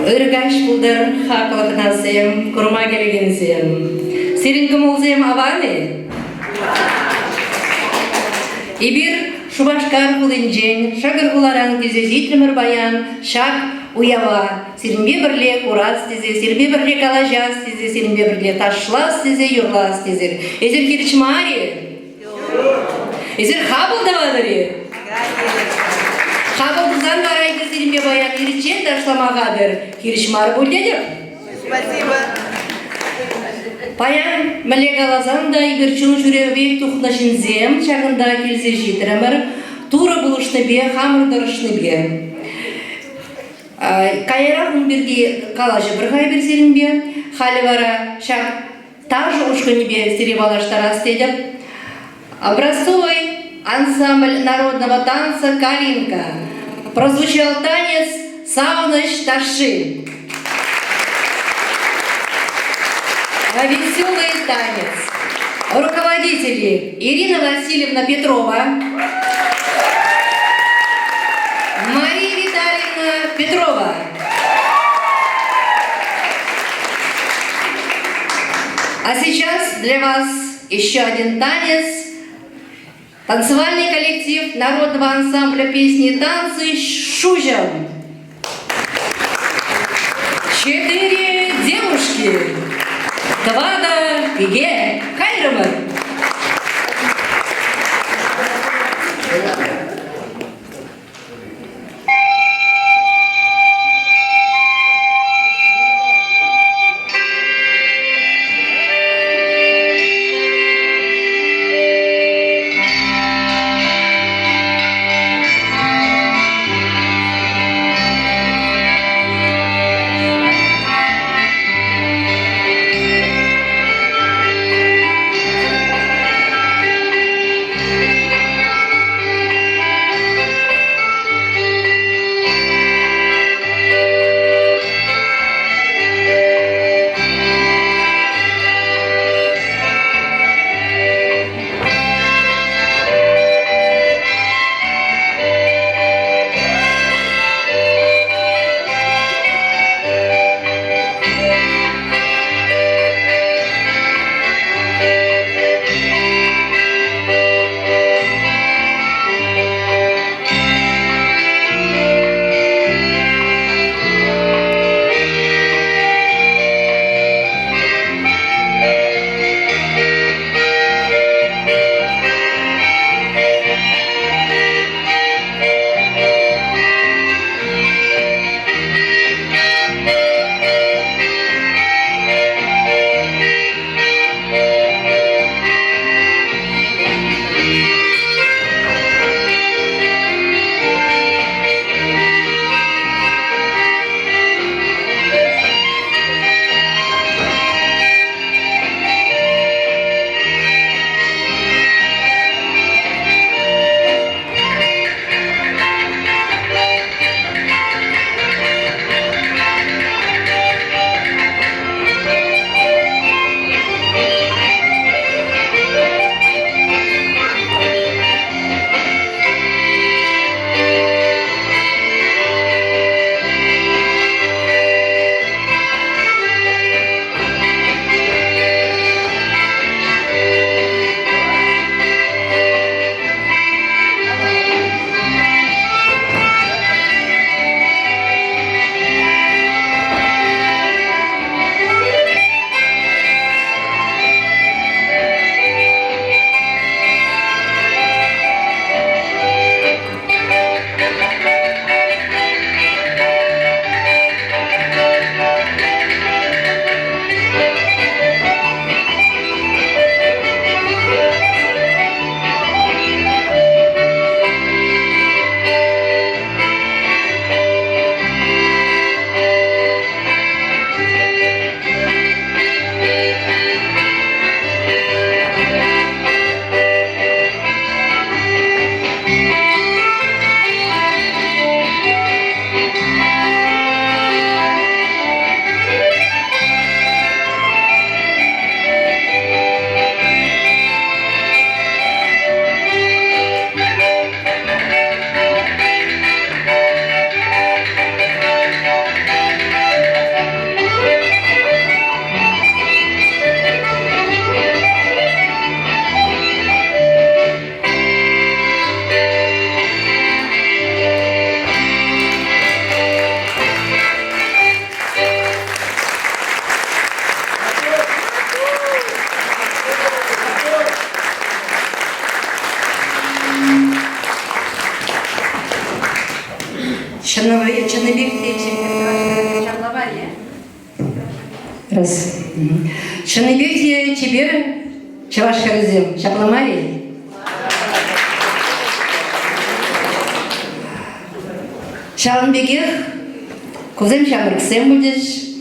Ыргаш булдар хаклыкнасем, курма келгенсем. Сирин ким болсем аваны? Ибир Шубашкар кулинжен, шагыр куларан кизе зитример баян, шаг уява. Сиринбе бірле курас тезе, сиринбе бірле калажас тезе, сиринбе бірле ташлас тезе, юрлас тезе. Эзер киричмари? Эзер хабыл давадыри? Хабыл бузан барайды сиринбе баян, иричен ташламагадыр. Киричмар бұл дедіп? Спасибо. Паян мәлек алазанда игірчун жүреве тухнашынзем чағында келсе житіремір, тура бұлышны бе, хамырдырышны бе. Кайра күнберге қалажы бір қай берсерін бе, халі бара шақ тажы ұшқыны бе серебалаштара стедіп. Образцовый ансамбль народного танца «Калинка». Прозвучал танец «Сауныш Таши». Веселый танец. Руководители Ирина Васильевна Петрова, Мария Витальевна Петрова. А сейчас для вас еще один танец. Танцевальный коллектив народного ансамбля песни и танцы «Шужам». 4 девушки. Твада, Иге, Кайрама. Раз. Шыныбек чебер чаваш харызым. Шапламали? Шалынбекех кузем шамырксем будешь.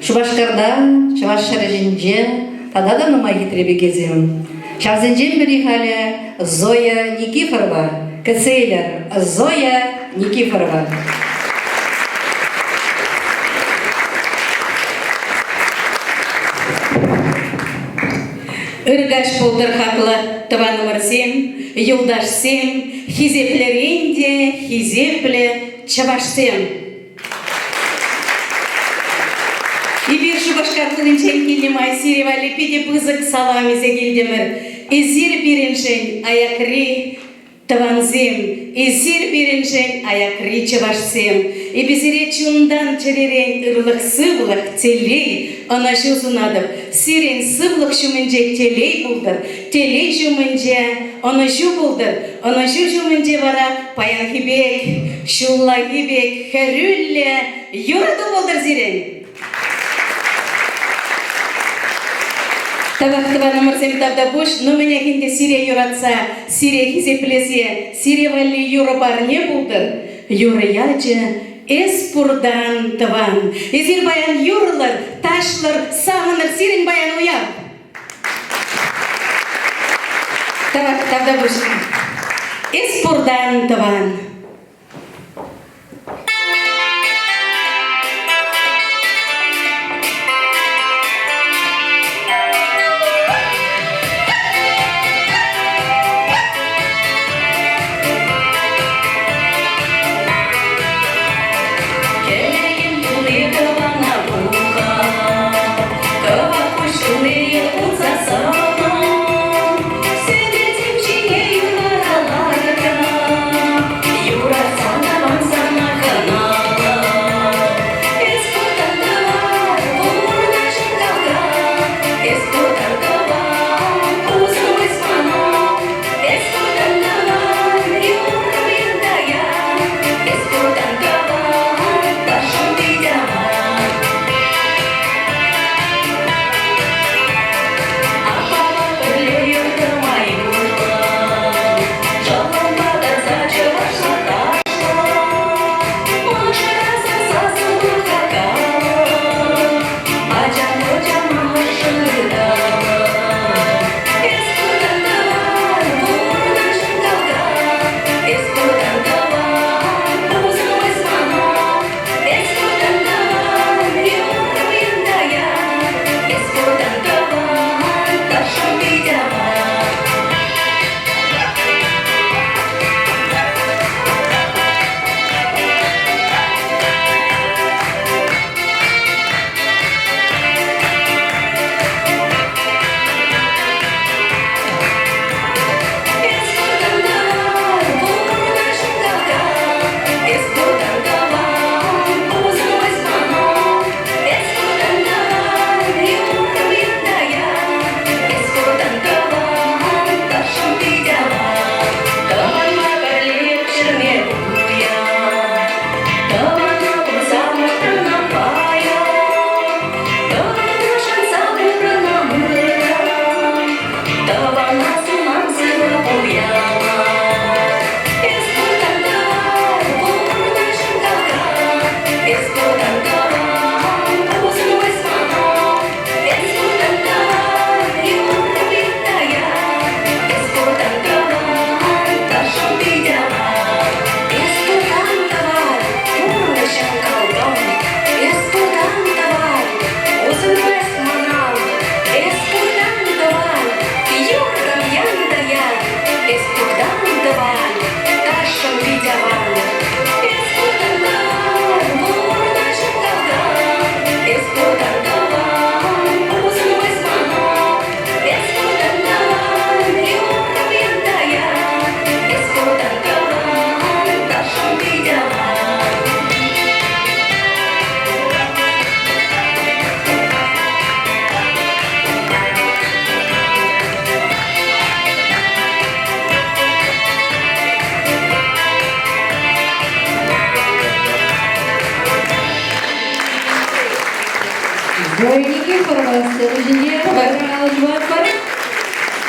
Шубашкарда, чаваш шарыжинже, тада да нумай хитребе кезем. Шавзенжен бери халя Зоя Никифорова, кцейлер Зоя Никифорова. Ыргаш болдыр хаклы тыванымырсем, юлдашсем, хизеплеренде, хизепле чавашсем. Ибир Шубашкар кылынчен килимай сиревали пиде пызык саламизе гилдемір. Изир биреншен аякри тыванзем, изир биреншен аякри чавашсем. И безире чундан черерен ырлық сывлық телей, она жузунадып. Сирен сывлық шумынже телей булдыр, телей жумынже она жу булдыр, она жумынже вара паянхибек, шуллагибек, хәрүлле, юраду булдыр зирен. Табақтываны мырзем тавда буш, но меня хинде сире юратса, сире хизеплесе, сире валли юра бар не булдыр. Юра яче, эс пурдан таван. Изир баян юрлар, ташлар, сағыныр сирен баян уяв. Тавда буш, эс пурдан таван. Зоя Никифорова, сцена жіне, алжуат бар.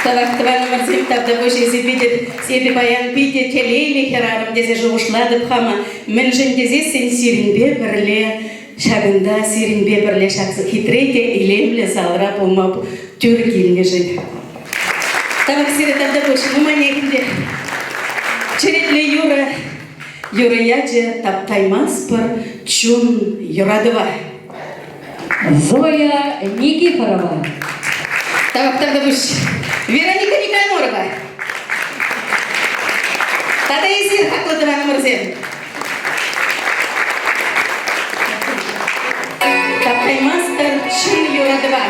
Тавактываны мырзым табда буш изи бидет, сети баян бидет телейли херарым дезе жуғышладып хама, мен жендезе сен сиринбе бірле, шагында сиринбе бірле шақсы хитрейте илемле салра болмап тюр келіне жын. Тавак сире табда буш, нуманегінде черетле Юра яджи таптаймас пыр чун юрадыва. Зоя Никифорова. Тавактарда буш. Вероника Никанорова. Тата есер хақлыдыраны мырзем. Таптаймастыр шын юрадыва.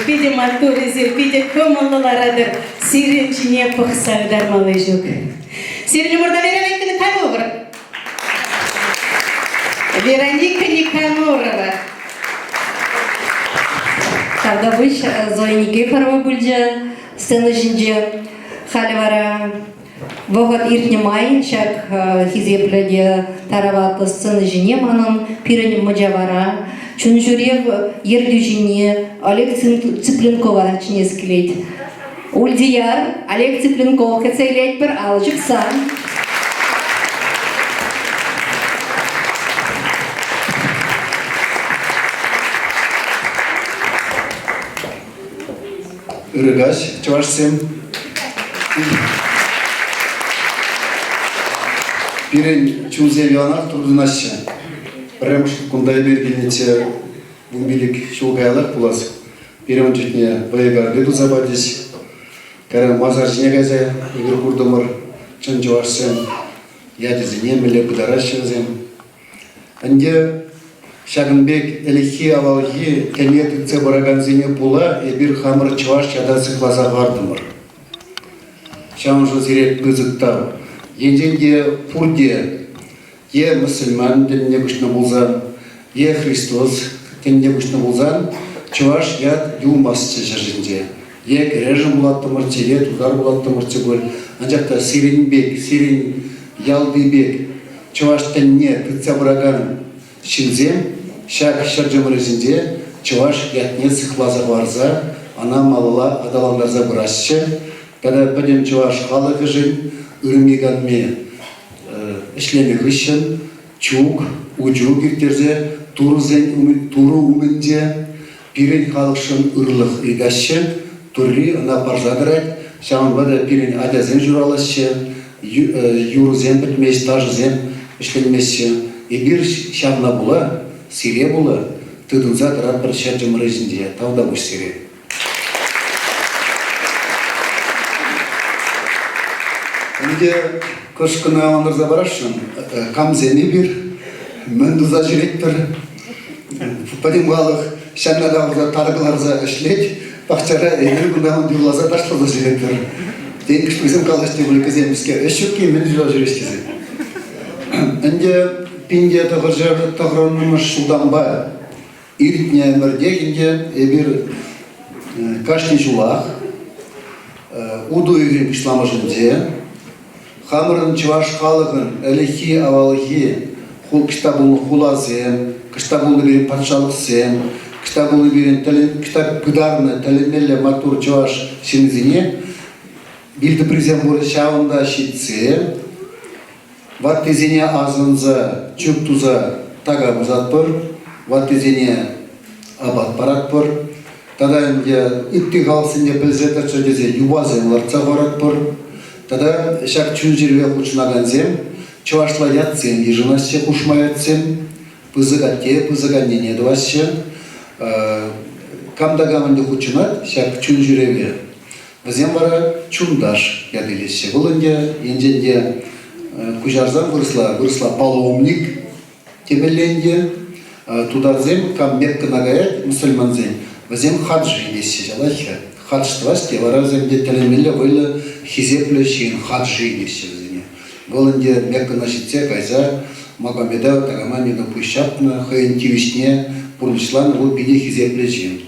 Пиде матуризир, пиде көмалларадыр, сиренчине пықсағдар малы жүк. Сирені мұрда Вероника Никанорова. Вероника Никанорова. Когда выш Зоя Никифорова бульджа, сцена жинже, халивара, вогат иртне майын, шак хизепледе тараватlı сцена жине манын, пиренем мыджавара, Чунжурев Ердюжине, Олег Цыпленкова чинескелет. Ульдияр, Олег Цыпленков, хецейлет бір алжықса. Ырыгаш, чувашсем. Пирен чунзевианах труднаща. Прям кундай бергенете бумбилик шулгаялар пулас. Пирен житне воегарды тузабадись. Карам мазар жнегазе игр курдумар чанжуарсен. Ядизине миле бударашезем. Анде Шагынбек элихи авалхи кенет итсе бараганзине пула бир хамыр чуваш чадасы клаза бардымыр. Шамжу зирет кызыктау. Енденде пурде е мусульман дініне күшіні болзан, е Христос дініне күшіні болзан, чуваш яд юлмасчы жыржынде. Е кережім бұлатты мұрчы, е тудар бұлатты мұрчы бол. Анжақта Сиринбек, Сирин Ялдыбек, чуваш дініне тытса бұраган шинзем, шак шаржымырызінде, чуваш ятне сықлаза барза, ана малыла адаландарза бұрашчы, когда пәдем чуваш халық жын, үрмеганме ішлеме ғышын, чук, ұжу кектерзе, туру умінде, пирен халықшын ұрлық игашын, турри ана паржадырайт, шамын бада пирен адязен журалашы, юрузен бітмеш, тажызен ішленмеші. Егер шамна була, сире була, тыдынза тұрат бір шаржым режінде, тауда бұш сире. Önce kışkına anırza barışın, kamzeni bir, mendüza jiret bir, padim balık, şannada tarıklarza işlet, bakçara evir bundan diyorlarsa taşlaza jiret bir. Denk bizim kalaştı bu kızımızke, eşükki mendüza jireştizi. Önce pince tağırınmış şudan ba, iritne merdekinde bir kaşni julak, udu evrim işlamajınca, Хамырын чуваш халығын, әліхи авалхи, кітабулы хулазем, кітабулы берін патшалықсем, кітабулы берін кітап күдарны, тәліннелі матур чуваш шинзіне, білді призем бұры шауында шитсе, ваттезіне азынза, чүктуза тага бұзат бұр, ваттезіне абат барат бұр, тада итті қалсынде білзетір чөдезе юбазен ларца барат бұр, Тогда шак чунжирве хучнаган зем, чувашла ятсен, ежинасче хушмаятсен, пызыгатте, пызыганнене двасче, камдагаменде хучунат, шак чунжирве. Вазем бара чундаш ядылесе. Булынде, енденде кужарзан вырысла паломник темелленде, тударзем, кам мекка нагаят, мусульманзем. Вазем хаджи десе, жалахи. Хадштвасте, вараземде телемеле ойлы хизепле шин хаджи десе. Голынде мекка нашитсе кайза Магомеда тагамамина пущапна хайын тивишне пурнышлан ол биде хизепле шин.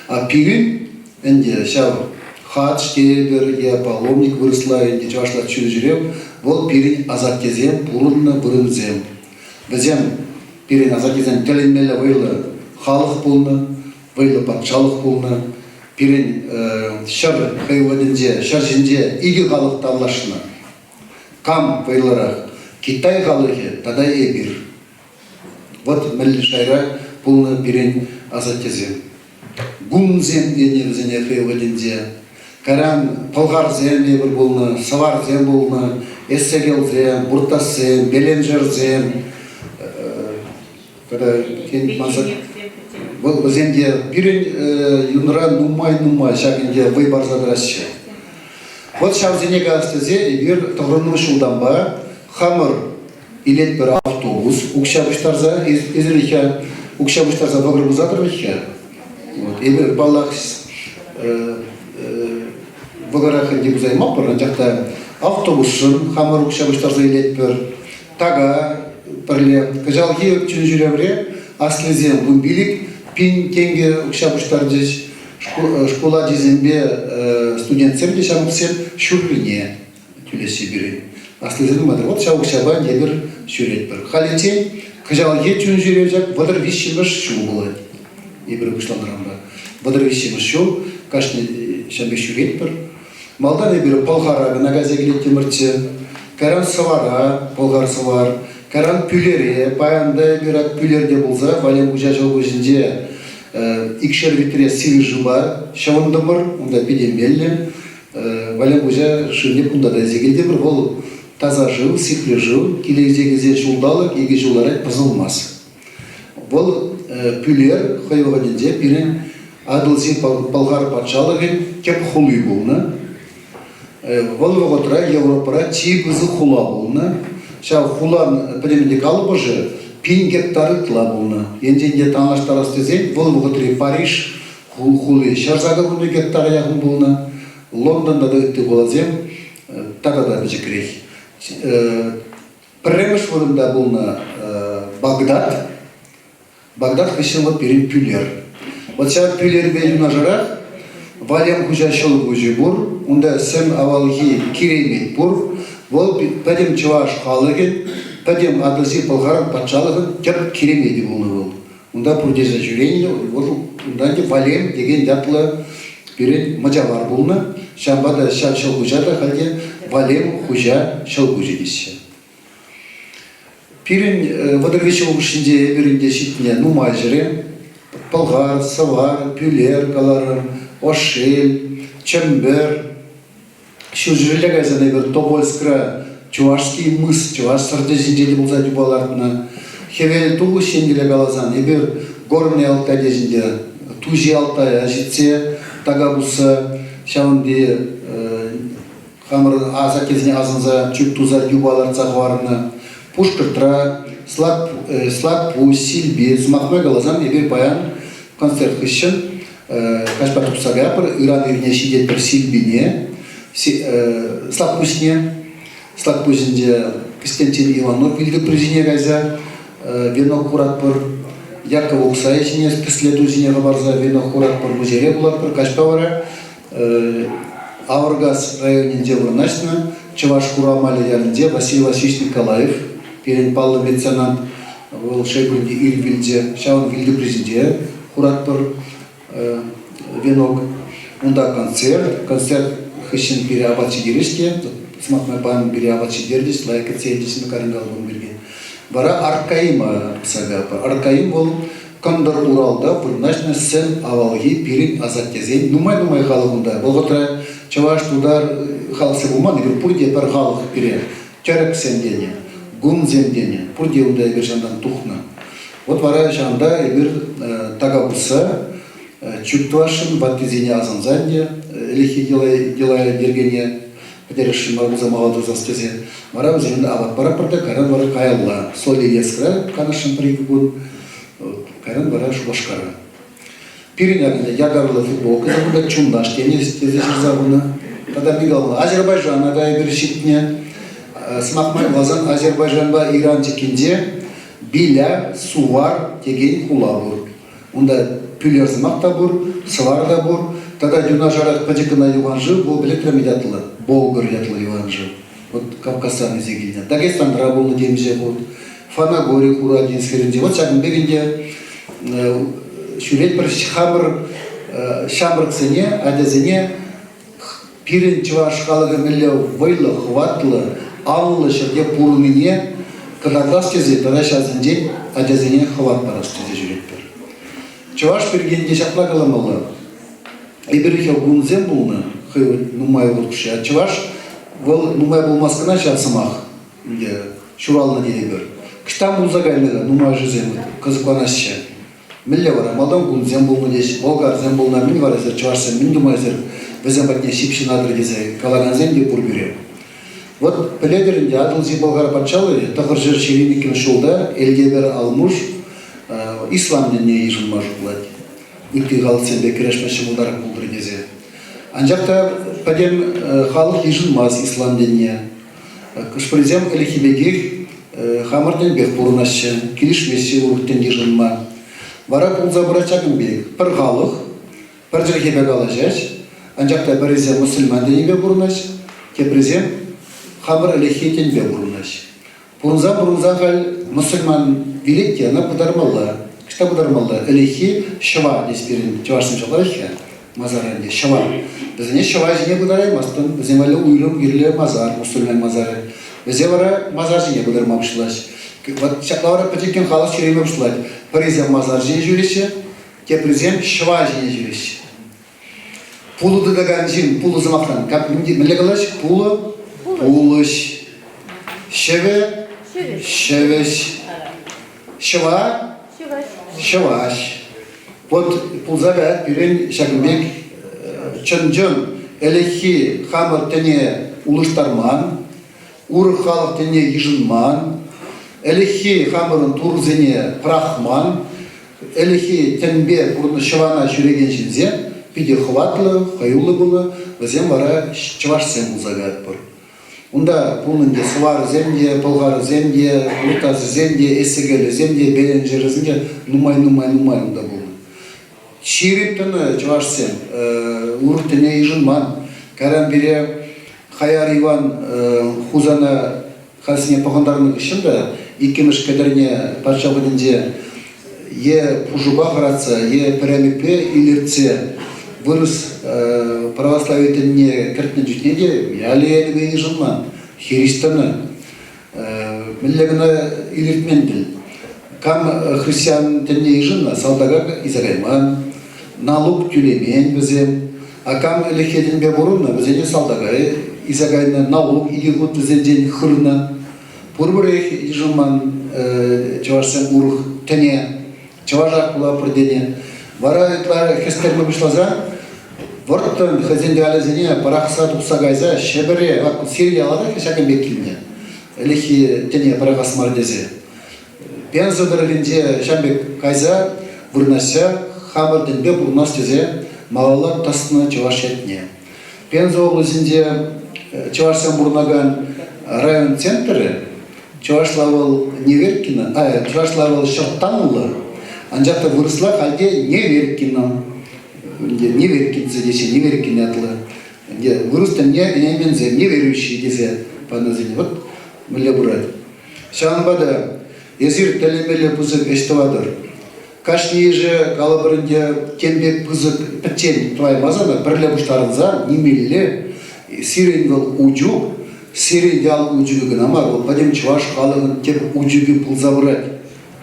А пирин энде шау хадж тебер я паломник вырысла энде чавашла чүржирев, ол пирин азаттезем пурынна бұрынзем. Бізем пирин азаттезем телемеле ойлы халық болны, ойлы патшалық болны. Пирен шар хайвадынже, шар жинже игі халық тавлашына. Кам вайларақ, Китай халығы тада ебір. Вот мәлі шайра пулны пирен азаттезем. Гумзем еневзене хайвадынже. Каран пылғарзем ебір болны, саварзем болны, эссегелзем, буртасем, беленжерзем. Когда кен мазат. Вот бізенде пирен юнра нумай шагынде выбор задрасчы. Вот шавзене гастезе бир тоғрынны шулдан ба хамыр илет бір автобус укшабыштарза изелихе укшабыштарза вагрыбы задырвихе. Вот эбир баллах вагарахын деп займап бір жақта автобусын хамыр укшабыштарза илет бір тага бірле кажалхи өкчін жүревре аслезем бумбилик пин тенге укшабыштар здесь школа дизембе студентсем де шамсем шурлине тюлесе бири. Аслезем мадыр вот шау укшаба дебир шурет бір. Халите кажалхи чун жүревжак вадыр вишимыш шу болады. Ебір күшландырамда. Вадыр вишимыш шу кашны шамбе шурет бір. Малдан ебір полғара нагазе келет теміртсе. Каран савара, полғар савар. Каран пүлере, баянда ебір пүлерде болса, валем ұжа жауғы жінде икшер витре сивы жыба, шавындымыр, онда бедемелі, валем ұжа шынеп, онда да зегелде бір, ол таза жыл, сикле жыл, келезегізе жолдалық, еге жолары бұзылмас. Бұл пүлер қойылғанінде бірін адылзи балғар патшалығын кеп хулы болны. Бұл вғытыра Европара чи бұзы хула болны. Ша хулан пәдемінде қалып ұжы пин гектары тыла болны. Енденде таңлаштар астезен, бұл вғытыры Париж хулы шарзағы бұны гектары яғын болны. Лондонда да өтті болазем, тағада бізікірей. Пірреміш вұрында болны Багдад. Багдад қышылы перін пүлер. Вот ша пүлер бейін ажырақ, валям хужа шылы көжі бұр, онда сәм авалғы керемет бұр, ол пәдем чываш қалығын, пәдем адылсы пылғаран патшалығын кеп кереметі болны бол. Онда пұрдезі жүрейін, онда валем деген ятлы перін мажавар болны. Шамбада шал шыл хужада қалде валем хужа шыл көжі десе. Перін вадырвеші оғышынде бірінде шетіне нумай жүрі, пылғар, савар, пүлер қалары, ошел, чембер. Şu жүрілі ғайзаны бір Тобольскра, Чувашский мыс, Чуваш сардезінде болса дюбаларына. Хевел туғы шенділі қалазан, ебір Горный Алтай дезінде, Тужи Алтай, Ажитсе, Тагабуса, шауынде қамыр аза кезіне азынза, чүп туза дюбалар цахварына. Пушкыртра, Слакпу, Сильбец, Махмай қалазан, ебір баян концерт үшін Кашпа Тупсага, Иран евіне шидет бір Сильбине, Слакпусінде Константин Иванов вилді президине ғайза, венок курат бір, Яков Оксай жіне кіслету жіне ғабарза, венок курат бір мұзере бұлар бір, Кашпа бара, Аваргаз районінде вырнашына, Чуваш Курамали ярінде Василий Васильевич Николаев, перен паллы меценат, волшебнде Ирвилде, шаун вилді президине, курат бір, венок, онда концерт хыщен переабачи дерешке, сматмай пан переабачи дердеш, лайка цельдесін карингал бұл берген. Бара Аркаима псага, Аркаим бол Кондор Уралда вырнашна сен авалги перин азаттезен, нумай халығында. Бұл ғытра Чаваш тудар халысы болман, егер пұрде бір халық пере, чарак сендене, гун зендене, пұрде онда егер жандан тухна. Вот вара жанда егер тагабуса, чуктуашын баттезене азанзанде, лихи делая бергене, потеряшын марбуза молоду застезе. Мара өзенде ават бара пырда, каран бара каялла. Соли ескра, канашын прикугун, каран бара шубашкара. Пиринягында ягарлы футболка, забуда чундаш, тене тезе жырзабуна. Тогда мигална Азербайжан, ага берешитне, смакмай вазан Азербайжанба Иран текенде, биля, сувар, теген хула бур. Онда пүлер зымақ та бұр, сывар да бұр. Тогда дюна жарақ падекана юванжы, бұл білектрем ятылы, болгар ятылы юванжы. Вот Кавказстан изегілден. Дагестандра болны демже бұл. Фанагори хура ден сферінде. Вот шағын бегінде шүрет бір шамыр цене, адезене пирен чываш халығы мілі вайлы, хватлы, аллы шырде пұрыныне, кадардас тезе, тогда шазын ден адезене хват барас тезе жүрет бір. Чуваш бергенде шақла қаламалы. Иберихе гунзем болны, нумай болғышы. А чуваш нумай болмаскына шасымақ. Шуралны не ебір. Кыштан болза қайлыға, нумай жүзем, қызықланасшы. Мілі бара, малдан гунзем болны деш, болғарзем болна, мін баразыр, чувашсен, мін думайзыр, бізен бәтіне шипшин адыр дезе, калаганзем де бұр бере. Вот піледерінде адылзи болғар патшалы, тағыр жыр шеринекен шолда, елге бері алмуш, ислам дініне ежін мажу бұлады. Үтті қалысын бекірешмеші бұлдарық бұлдыр дезе. Анжақта пәдем халық ежін маз ислам дініне. Күшпірізем әліхебегек хамырден бек бұрынашы, келішмесі ұрыттен ежін ма. Бара бұлза бұрачағын бек. Бір халық, бір жүрхебе қалажаш. Анжақта бірізем мұсылман дінебе бұрынаш, кепірізем хамыр әліхетен бе бұрынаш. Бұрынза қал мұсылман великий, она подармала. Что подармала? Элихи шава здесь перед чувашным человеком, мазаранде шава. Без не шава же не подарай мастон, без не уйром гирле мазар, мусульман мазары. Без вара мазар же не подармал шлась. Вот чаклавра потекен халас черемем шлать. Призем мазар же не жюрище, те призем шава же не жюрище. Пулу даган жин, пулу замахтан. Как мне галаш? Пулу, пулуш. Шеве, шевеш, шева, шеваш. Вот пулзага пирен шагбек чынжын элехи хамыр тене улыштарман, ур халық тене ежынман, элехи хамырын турзене прахман, элехи тенбе бурны шывана жүреген жинзе, пиде хватлы, хаюлы было, вазем вара чывашсен пулзага пыр. Унда пулнынде свар земде, полгар земде, уртаз земде, эсегелі земде, беленжер земде, нумай унда было. Шириптіні чывашсен, уртыне ежынман, кәрін бере Хаяр Иван хузана хасыне пағандарының ішінде, икеміш кәдіріне парша бұдынде е пұжыба қаратса, е пірамипе илерце, вырыс православие тініне кіртіне жүтнеде, әлі ежынман, христіні, міллегіні илертменділ. Кам христиан тініне ежынна, салдага изагайман, налог түлемен бізем, а кам лехедин бе бурунна, бізене салдага изагайна налог игегут бізенден хырна. Пурбырех ежылман чавашсен урух тене, чаважак була придене. Вара хестерме вышлаза, вортын хазенде алезене парахса тупсагайза, шебере, Сирия алада хешакен беккилне. Лехи тене парахас мардезе. Пенза дырылинде шамбек кайза, вырнася, хамырден бе бурнас тезе, малалар тасына чаваш етне. Пенза обласында чавашсен бурнаган район центры, чавашлавал Неверкина, чавашлавал Шаттанлы, анжақта вырысла халде Неверкина, Неверкинцы десе, Неверкин атлы. Вырысты немензе, неверующий дезе, паназыне. Вот мілі бұрад. Шанбада, езір тәлемелі пызык эштавадыр. Кашни же калабырынде кембек пызык пітчен твай мазана, бірлі бұштарынза, немелі, сирен был уджук, сирен дял уджугі гынамар, вот падем чуваш қалығын теп уджугі пылза бұрад,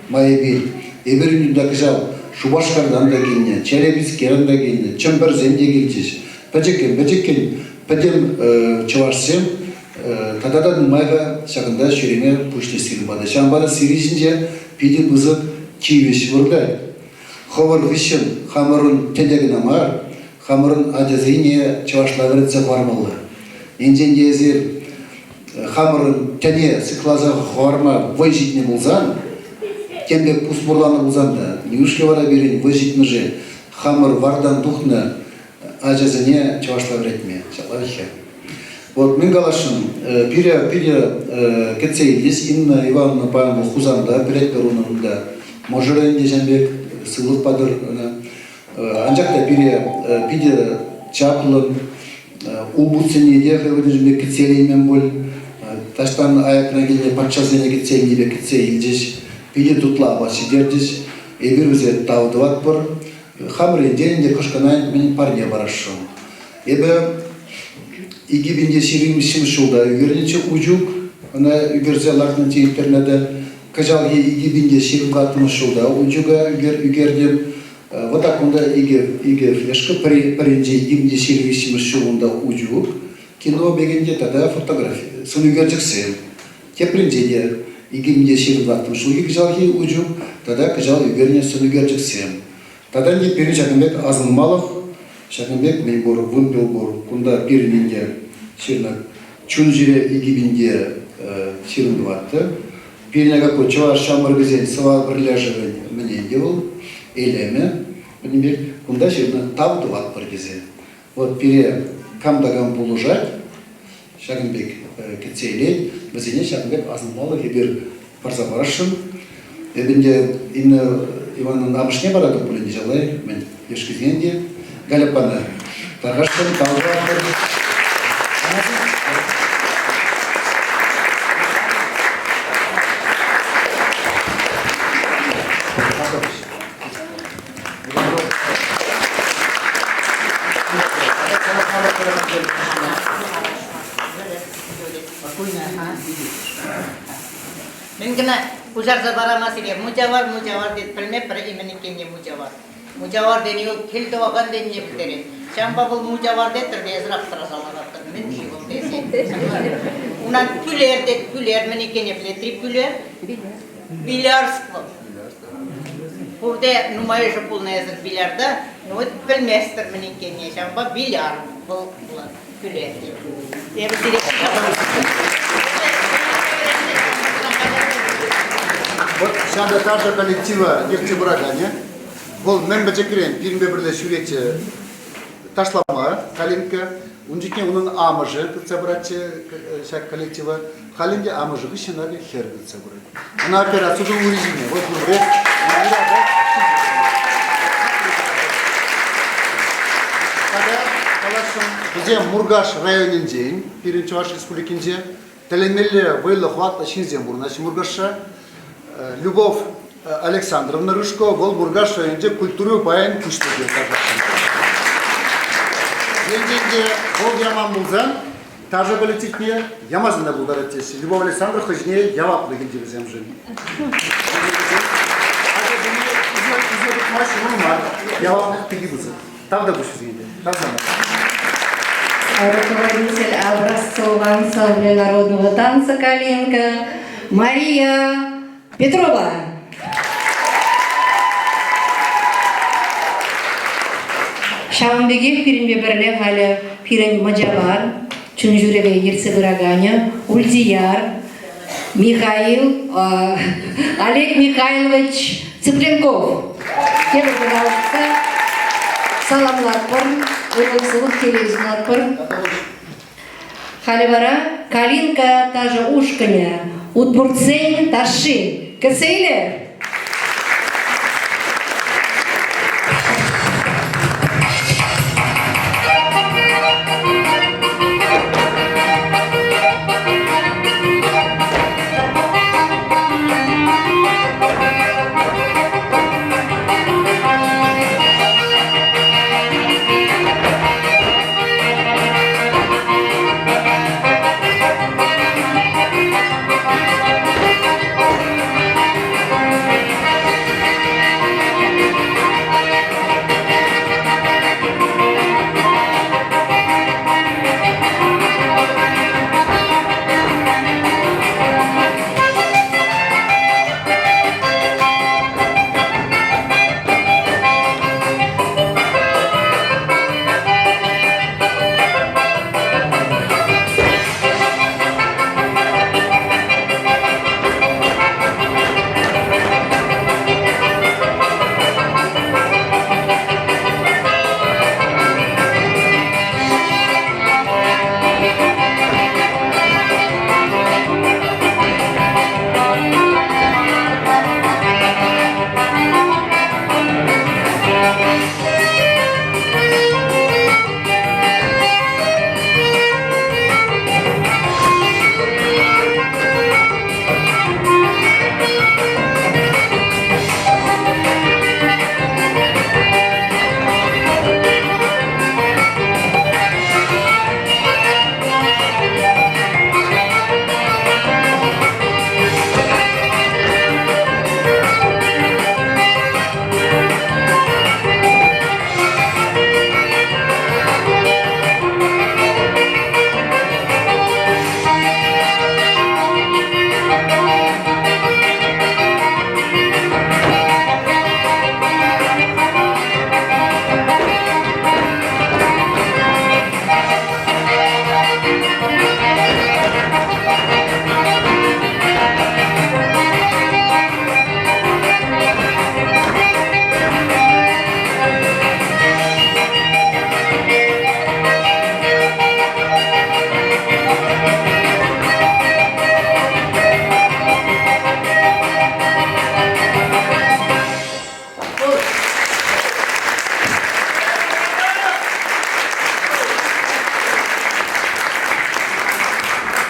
майебел. Еберін үнді кыжал, Шубашкардан да келіне, Челябинскерін да келіне, Чымбір земде келчеш. Бәжекен, падем чувашсем, тададан майға шағында шүреме пүшті сирбады. Шамбада сиришінже пиде бұзық киевеш вұрдай. Ховар вишін хамырын тедегін амар, хамырын адязыйне чавашлавырытса вармалы. Енжен езір хамырын тене сыклаза варма вайжитне бұлзан, кембе пұспұрланы бұлзанда, неушке вара берен вайжитны же хамыр вардан духны адязыне чавашлавырытме. Шалавихе. Вот мен галашын, пире кетсейдес, Инна Ивановна Павловна хузанда, перетперунында, можырын деженбек, сылық падыр, анжақта пиде чаплын, улбуцене де хеведеженбек кетселеймен бол, таштан аяқына келде патшасыне кетсейнебе кетсейдеш, пиде тутла башы дердеш, ебір өзе таудыват бұр, хамыр еденде кышқанайын мен парне барашым. Ебі игибинде ширим шулда үгернече уджук, она үгерзе лартын тейіптернеді, кажалги игибинде ширим қатымы шулда уджуга үгердем, вот так онда иге флешка, паренде игибинде ширим шулда уджук, кино бегенде тада фотография, сын үгерджіксен. Тепренде игибинде ширим қатымы шулги кажалги уджук, тада кажал үгерне сын үгерджіксен. Тада не перен шагынбек азынмалық, Шагынбек мейбор, вымпелбор, кунда пирменде ширна чунжире игибинде ширын дуатты. Пирнега почава шамыргызен сава бірләжігін міненде бол, елеме, кунда ширна тав дуат біргезе. Вот пире камдаган полужать, Шагынбек кетсейлей, бізіне Шагынбек азынмалы ебір парзабарашын. Ебінде Инна Иванның абышне барады бұлінде жалай, мен ешкізгенде. Галепана. Тарғашпен талға ақтырды. Мен кena ужарда барама сире мужавар деп білмеп бір именекенде мужавар. Мужавар дени ол келді оған денне бітерен. Шамба бұл мужавар детір, безір ақтыра салағаттыр. Мен дей бұл десе. Унан пюлер дед пюлер менекене плетри пюлер. Билярство. Burada numarajı puluna yazır bilarda. No bilmezdir menekene şamba bilyar bu püler. Ya bir direkt. Вот шанда таржа коллектива Ефче Бурагане. Бұл мен бәжекірен пирімбе бірле шүречі ташлама калинка. Унжикне унын амыжы кытса братчы шак коллектива. Халинде амыжы гышынаге хер кытса брат. Она операцию в режиме. Вот мы Бізде Мургаш районинде, Пирин Чуваш республикинде, Теленелле вайлы хватта шинзен бурнаш Мургаша, Любовь Александровна Рыжко, был Мургаш районинде культуру паян күштеге. Енденде ол яман булзан, тажа коллективне ямазында булдараттесі. Любовь Александровна хожне явап легенде бізем жын. Явап пеги бузы. Там да бұшы зейді. Руководитель образцового ансамбля народного танца «Калинка» Мария Петрова. Шамбеге пиринбе бірле халі пирин Маджавар, Чунжуреге Ерцебыраганя, Ульдияр, Михаил, Олег Михайлович Цыпленков. Келі пожалуйста, саламлатпыр, ұлысылық телевизионатпыр. Халибара, Калинка тажа ушканя, Удбурцень таши. Кесейлер?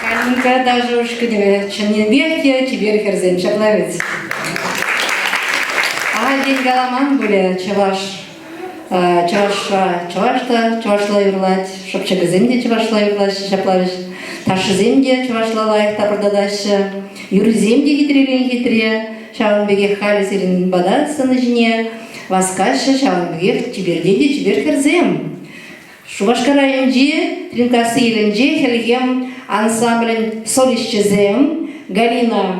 Калинка даже уж не верьте, теперь херзен шаплавец. А день галаман были чаваш, чавашла юрлать, шапчага земде чавашла юрлать, шаплавец. Ташы земде чавашла лайық тапырдадаща, юры земде хитрелен хитре, шавынбеге халі серін бадасыны жіне, васкашы шавынбеге чибердеде чибер херзем. Шубашка районде, Тринкасы елінде хелгем ансамблін солищезем Галина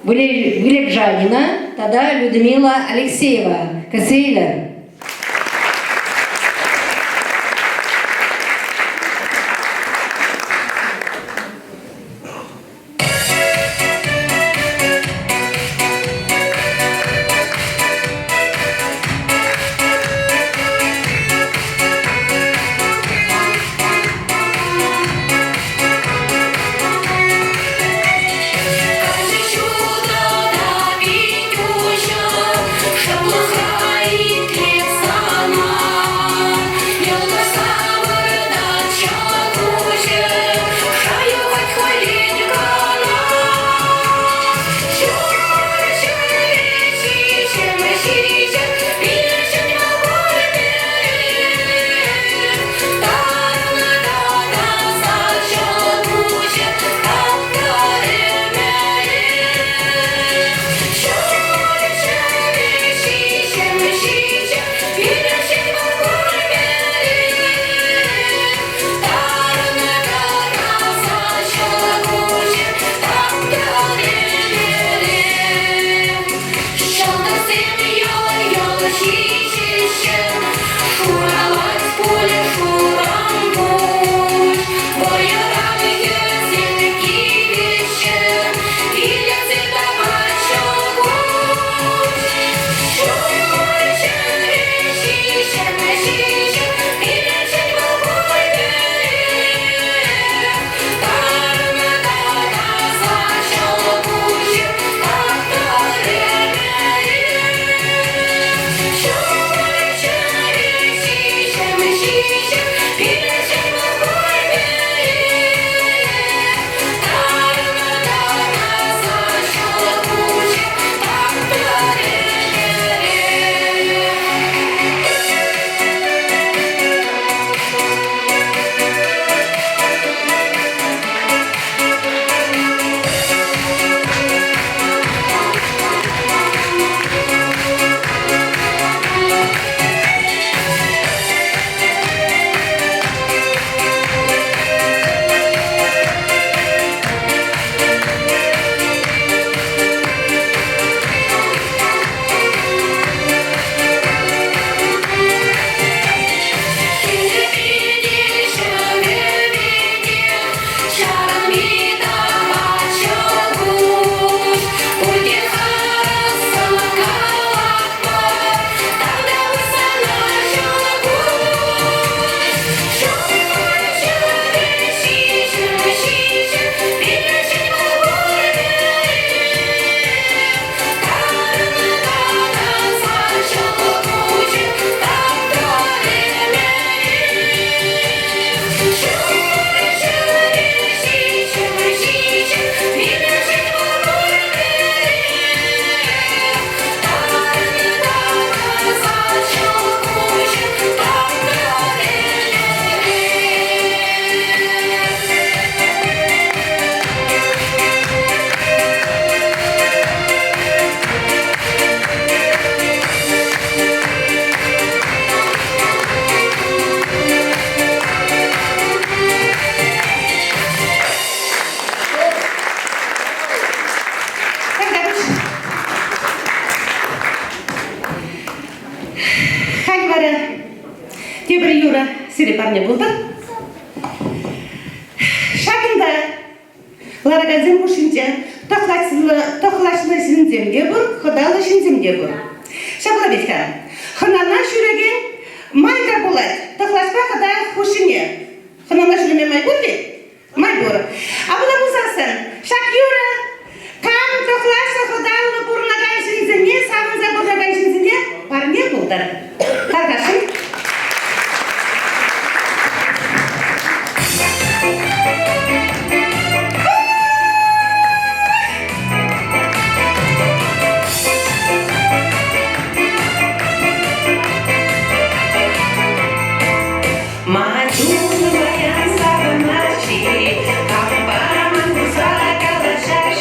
Вылегжанина, тогда Людмила Алексеева, Касейлер. Тебір юра сире парня болды. Шагында ларагазем ушинче тохлашлы шинземге бур, ходалы шинземге бур. Шабла битка. Ханана шүреген майга болат. Тохлашпа хода хушине. Ханана шүреме май бур бит? Май бур. Абыла бузасын. Шак юра кам тохлаша ходалы бурнагай шинземге, сағынза бурнагай шинземге парне булдар. Каргашын. Мачуна моя сава ночи, кампара мангуса калаша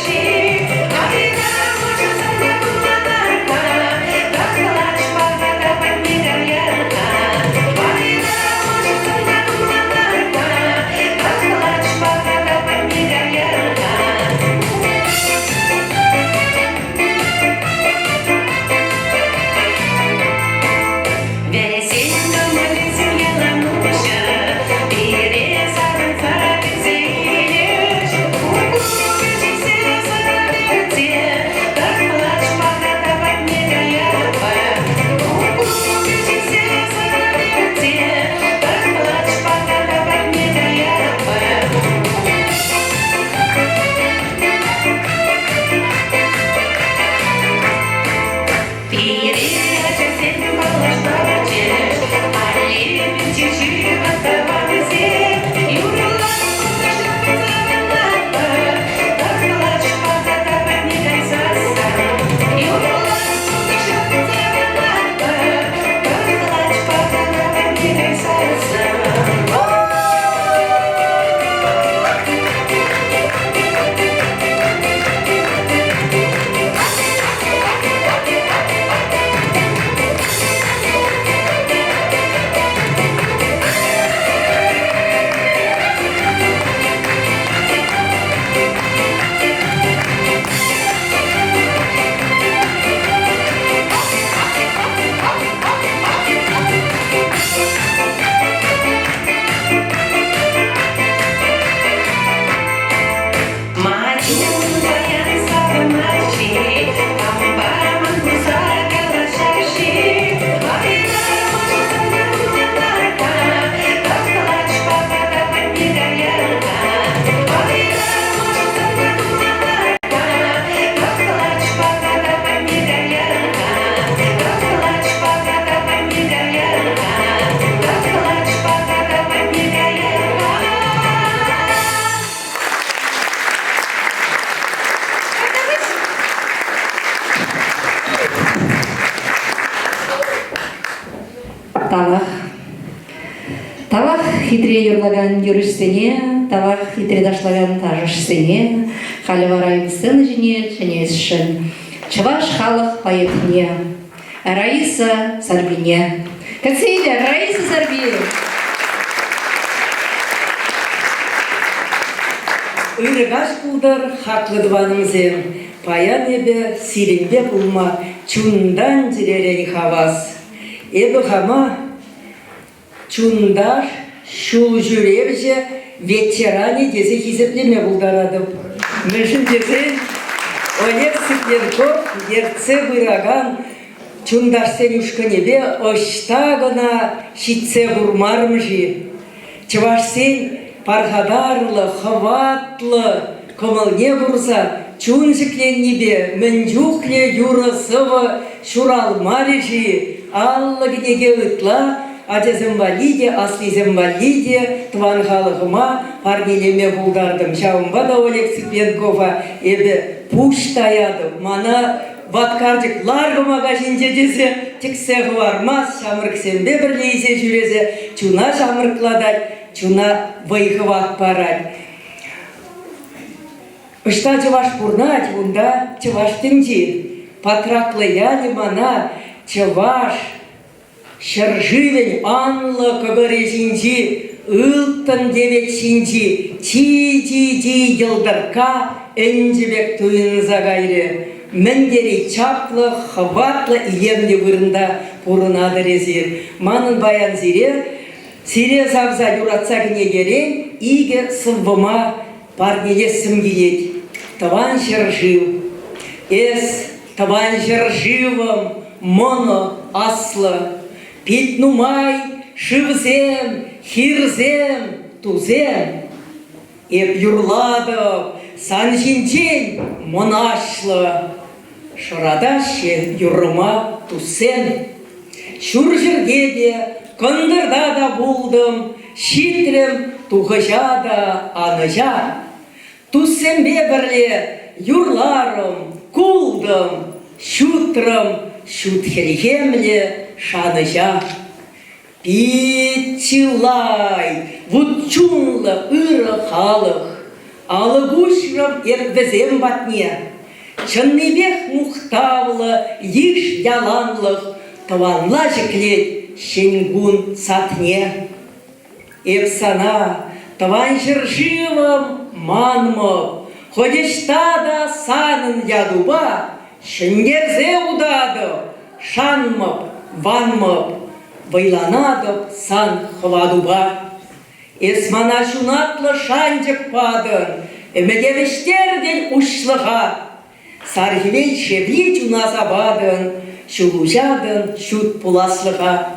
Тавах хитре юрлаган юрышсене, тавах хитре дашлаган тажышсене, халі варайымсын жіне, және шын. Чываш халық поэтіне. Раиса Сарбине. Кәтсейді, Раиса Сарбине. Үйрегаш бұлдар хақлы дұванымызем, паян ебе сиренбе бұлма, чундан жиререн хавас. Ебі хама чундар шул жүревже ветеране дезе хизеплеме бұлдарадым. Мүшін дезен Олег Сыкленков ерце бұйраган чундарсен үшкінебе оштағына шитсе бұрмармжи. Чывашсен пархадарлы, хаватлы, комылне бұрса, чунжікленнебе, мінжуқле юрысывы шуралмарежи, аллы генеге ұтла, Адеземвалиде, аслиземвалиде, тван халығыма паргелеме бұлдардым. Шауымба да Олег Сыкленкова ебі пуштаядым. Мана ваткардик ларгымаға жинде десе, тіксегі вармас, шамырксембе бірлейзе жүрезе, чуна шамыркладай, чуна вайхыват парад. Ышта чываш пурнать, унда чываш тінді. Патраклы яли мана чываш шыржывен анлы көгірезінді, ұлттын деветсінді, ти-ди-ди елдірка әнжібек туыныза гайры. Міндері чаплы, хватлы иемде вырында пұрынады резер. Манын баян сире завза юратса генегерен, иге сымвыма парнеле сымгелет. Таван шыржыв. Таван шыржывым, моно аслы. Петнумай, шывзем, хирзем, тузем. Еп юрладов, санжинчен, монашлы. Шырадаще юрыма тусен. Шуржыргеде, кондырда да булдым, шитрем туғыжа да аныжа. Туссембе бірле юрларым, кулдым, шутрым, шутхерхемле шаныжа. Питчилай, вудчунлы ыры халық, алығушрым ервізем батне. Чыннебек мұқтавлы, еш яланлық, таванла жіклет шенгун сатне. Эпсана, таван жыржывым манмып, ходешта да санын ядуба, шынгерзе удады, шанмып, ванмып, вайланадып сан хвадуба. Эсмана шунатлы шанжық падын, эмедевіштерден ұшлыға, саргивен шевли чуназабадын, шулужадын шут пуласлыға.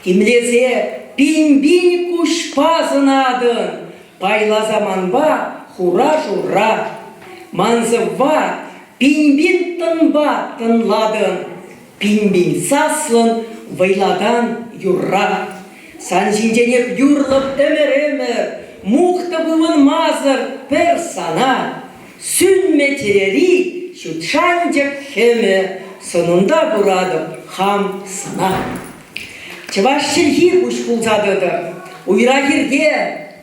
Тимлезе пин-бин кушпазынадын, пайла заманба хура-жура. Манзыва пин-бин тынба тынладын, пин-бин саслын вайладан юрра. Санжинженеп юрлып өмір-өмір, муқты бұвын мазыр пір сана. Сүнме терери шутшанжық хеме, сонында бұрадып хам сына. Чываш шелхи күш бұлзадыды, уйрагерде,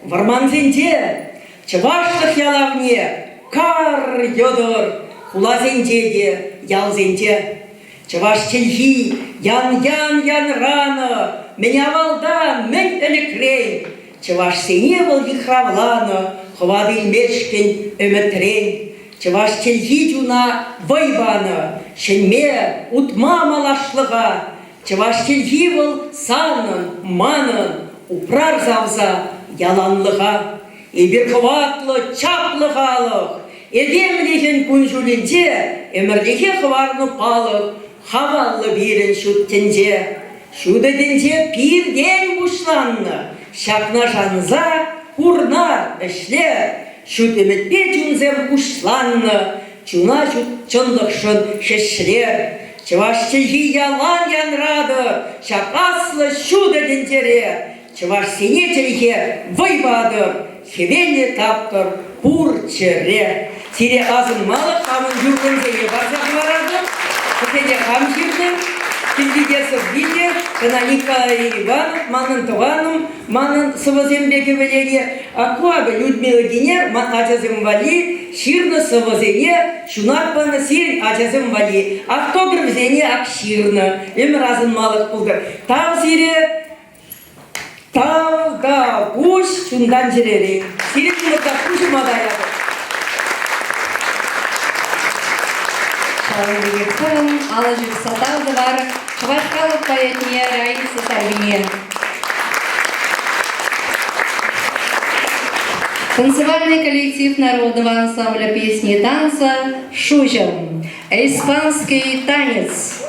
варманзенде, чываштық ялавне, кар йодыр, хулазенде де, ялзенде. Чываш шелхи ян-ян раны, мен авалдан, мен өлікрен. Чываш сене был вихравланы, хвадылмешкен өмітрен. Чываш шелхи жуна вайбаны, шенме утма малашлыға. Чываш шелхи был санын, манын, упрар завза яланлыға. Ебір хватлы, чаплы халық, едемлеген күнжулінде, өмірлеге хварны палық, хаваллы бірін шуттенде. Шудеденде пирден бұшланны, шақна жанза урнар ішлер. Шут үмітпе жүнзем ұшланны, чуна жут чындықшын шешлер. Чываш шелхи ялан янрады, шақаслы шудедендере. Чываш сене телхе вайбадыр, хевелі таптыр пур черре. Сире азын малы қамын жүргензеге барзақ барады, күтеде қам жерді, Пильдигесов Витя, Николай Иванов, Манын Туганым, Манын Савозенбеке Валерия, Акуаба Людмила Генер, Ман Ачазым Вали, Ширна Савозене, Шунакпана Сирень Ачазым Вали, Автограф Зене Акширна, разын малых пулдыр. Тау сире, тау да буш, шундан жеререк. Сирен мұрда пуши мадаяды. Шалын алажыр саталды бар, Швашкалов поэтния Раиса Сарвине. Танцевальный коллектив народного ансамбля песни и танца «Шужем». Испанский танец.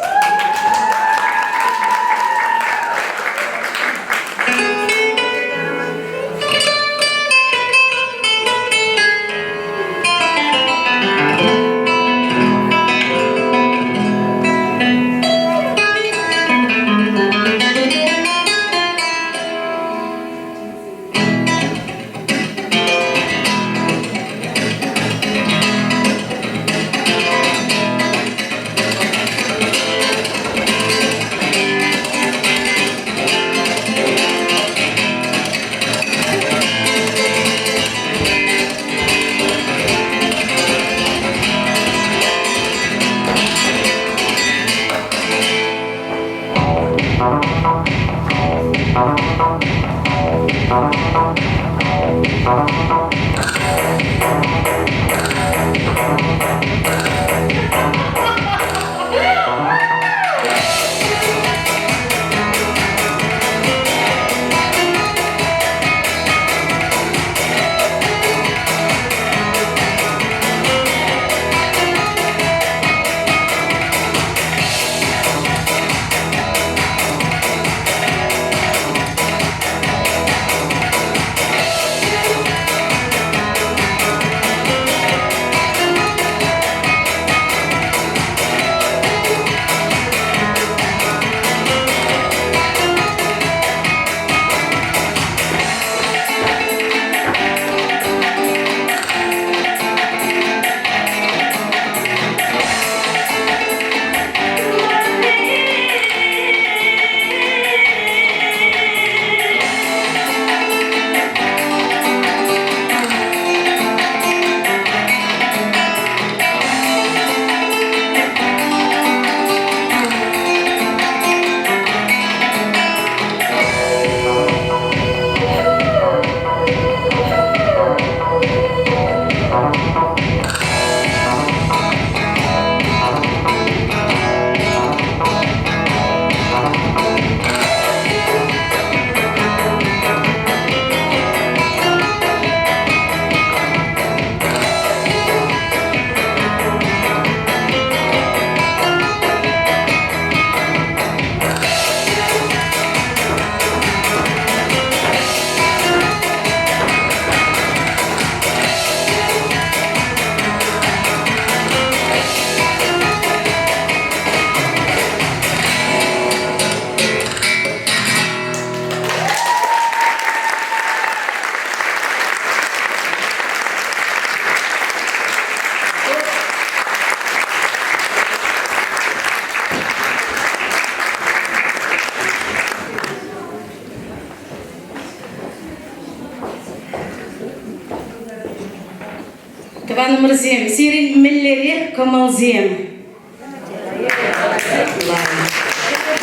Тыван мырзем, сирин миллерек камалзем.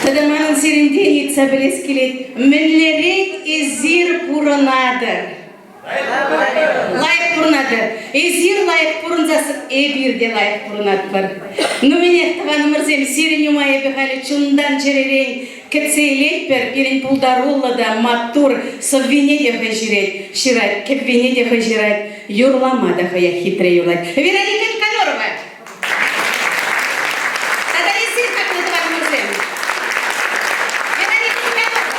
Тадаманын сиринден етса білес келет, миллерек изир пуранады. Лайық пұрынады. Изир лайық пұрынзасы, эбирде лайық пұрынады бар. Ну мене тыван мырзем, сирин умайы бігалі чундан жеререн, кетсейлет бер, ирин пулдаруллада матур, соввенеде хажирет, шират, кепвенеде хажират, юрламада хая хитре юрлать. Вероника Никанорова. Тадарисин, как на тыван мырзем. Вероника Никанорова.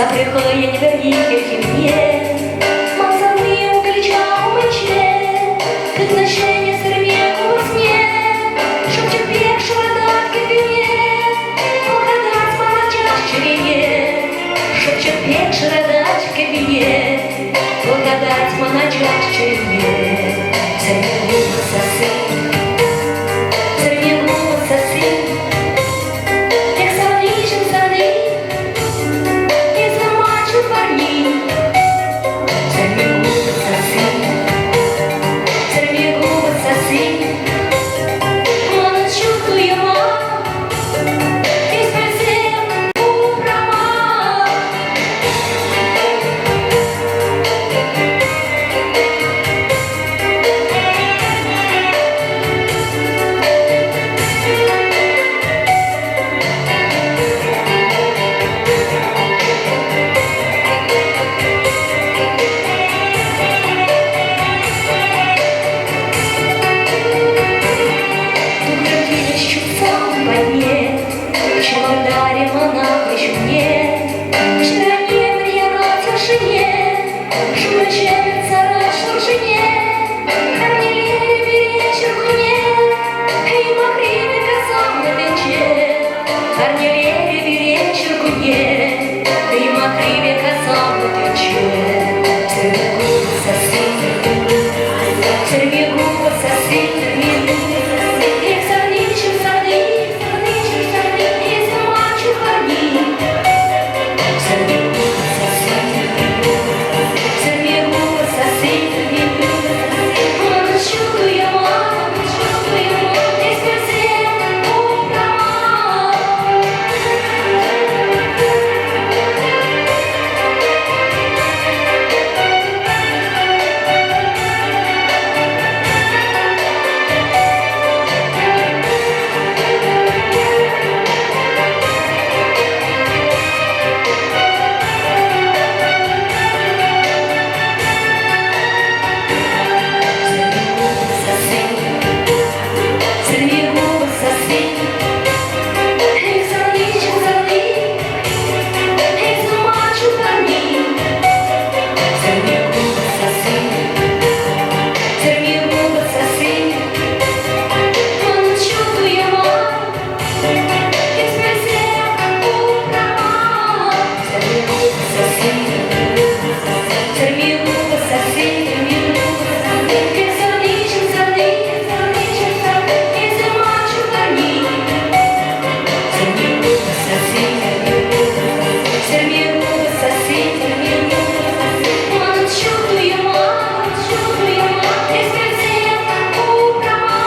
Запряхають велике хім'є, мазани у плеча у мече, відношення серм'яку во сне, щоб теперь швадать кипіне, погадать молодчас череє, щоб теперь швадать кипіне, погадать молодчас череє. Серм'ягу соси, серм'ягу соси, як сонячні сани, і замачу парні. Серм'ягу соси, серм'ягу соси, молодь чувствує мама, і спасем у права. Укротились чудцом во дне, чемодаре монах еще мне, в стороне приярот в тишине, шум шепчется раз шуршине, армиллерий вечер мне, и махрины косам на плече, армиллерий вечер мне, и махрины косам на плече. Сермягу соси, сермягу соси, як сорничек сорни, і замачу парні. Сермягу соси, сермягу соси, молодь чувствує мама, і спасем у права. Сермягу соси, як сорничек сорни, і замачу парні. Сермягу соси, сермягу соси, молодь чувствує мама, і спасем у права. Сермягу соси, сермягу соси, як сорничек сорни, і замачу парні. Сермягу соси, сермягу соси, молодь чувствує мама, і спасем у права.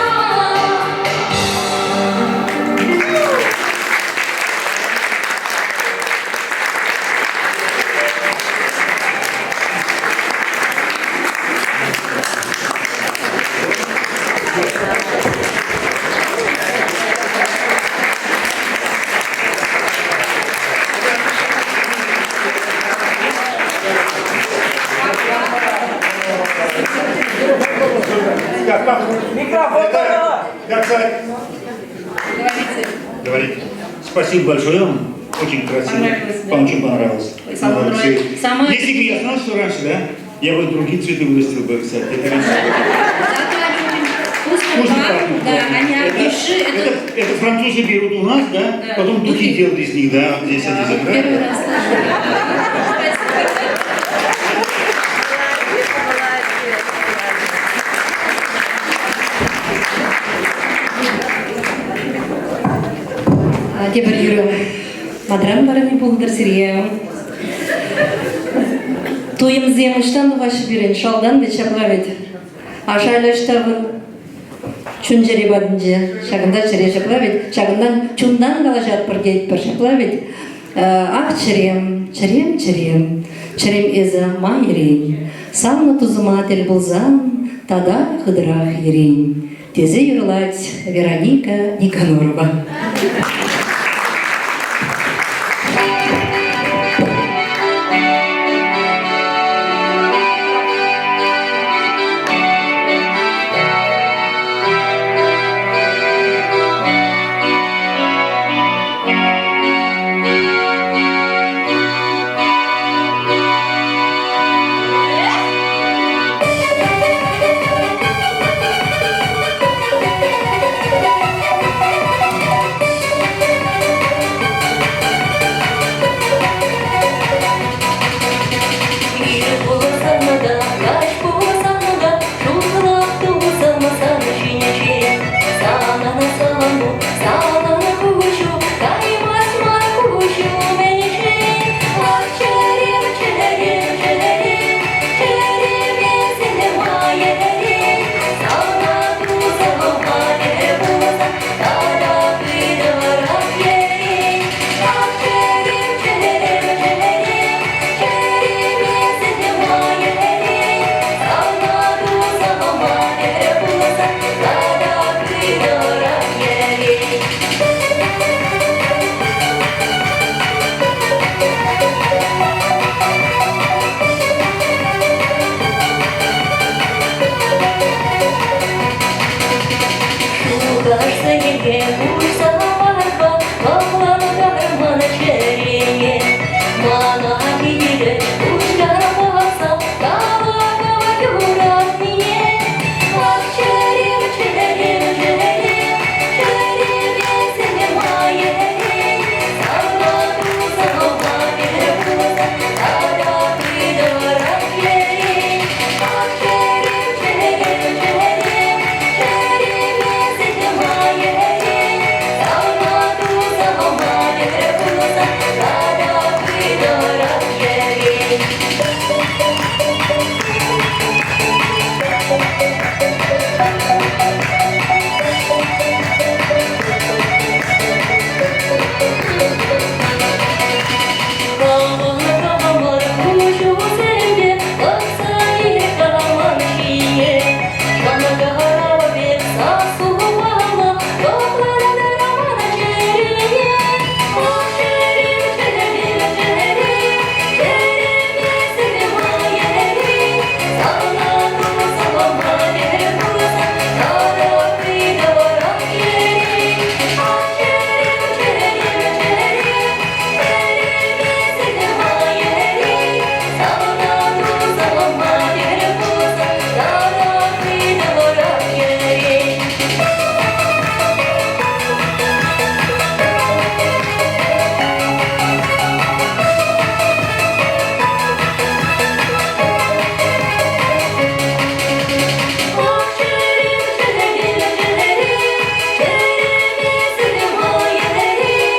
Микрофон, как сказать? Говорите. Спасибо большое вам. Очень красиво. Понравилось, да? Вам очень понравилось. Ой, самое Молодцы. нравится. Самое- Если бы я знал, что раньше, да, я бы другие цветы вырастил бы, кстати. Это раньше. Зато они очень вкусно Вкусно пахнут, пахнут, да, да. они опиши, Это французы берут у нас, да, Да. потом духи Духи. делают из них, да, здесь они первый забирают. раз слышу. Тепер Юрий Мадран барани булдыр сирия. Туйым земыштан ваш бирен шалдан бе чаплавет. Ашайлаштабын чунжери бадынже шагында чире чаплавет. Шагындан чундан галажат бір кейт бір чаплавет. Ах чирем, чирем, чирем, чирем эза майрень. Самна тузыма тел булзам, тада хыдырах ерень. Тезе юрлать Вероника Никанорова. Кашсыге курсана барба, Бакланы гармана черене. Мана кире ушкара баса, Калага юрат мне. Ах, черем, черем, черем, черем, ясене моей. Салату, саламане, рекуза, Ара придворах ей. Ах, черем, черем, черем, черем, ясене моей. Салату, саламане, рекуза, Ара придворах ей. Калмар кушу земле, Лаксаи каламанчине. Шамагара бек сасугала, Бакланы рамана черене. Ах, черем, черем, черем, черем, ясене моей. Салату, саламане, рекуза, Ара придворах ей. Ах, черем, черем, черем, ясене моей. Салату, саламане, рекуза, Ара придворах ей. Ах, черем, черем, черем, черем, ясене моей.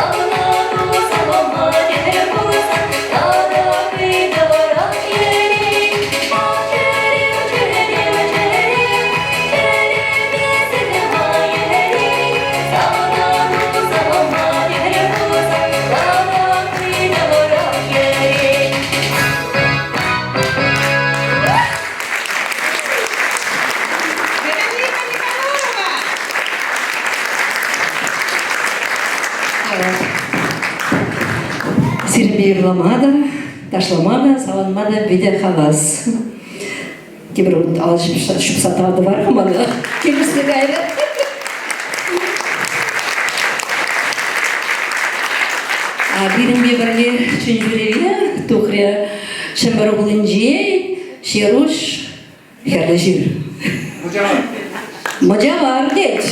Салату, саламане, рекуза, Ара придворах ей. Ах, черем, черем, черем, черем, ясене моей. Салату, саламане, рекуза, Ара придворах ей. Сирбир ламада, ташламада, саланмада биде хавас. Кейбір алып шупсатады бар мана. Кейбірсі гайры. Биринбе бірле чүнжүлеге, тухре шымбыр бұлынжей, шеруш, херлежир. Мыжавар дейт.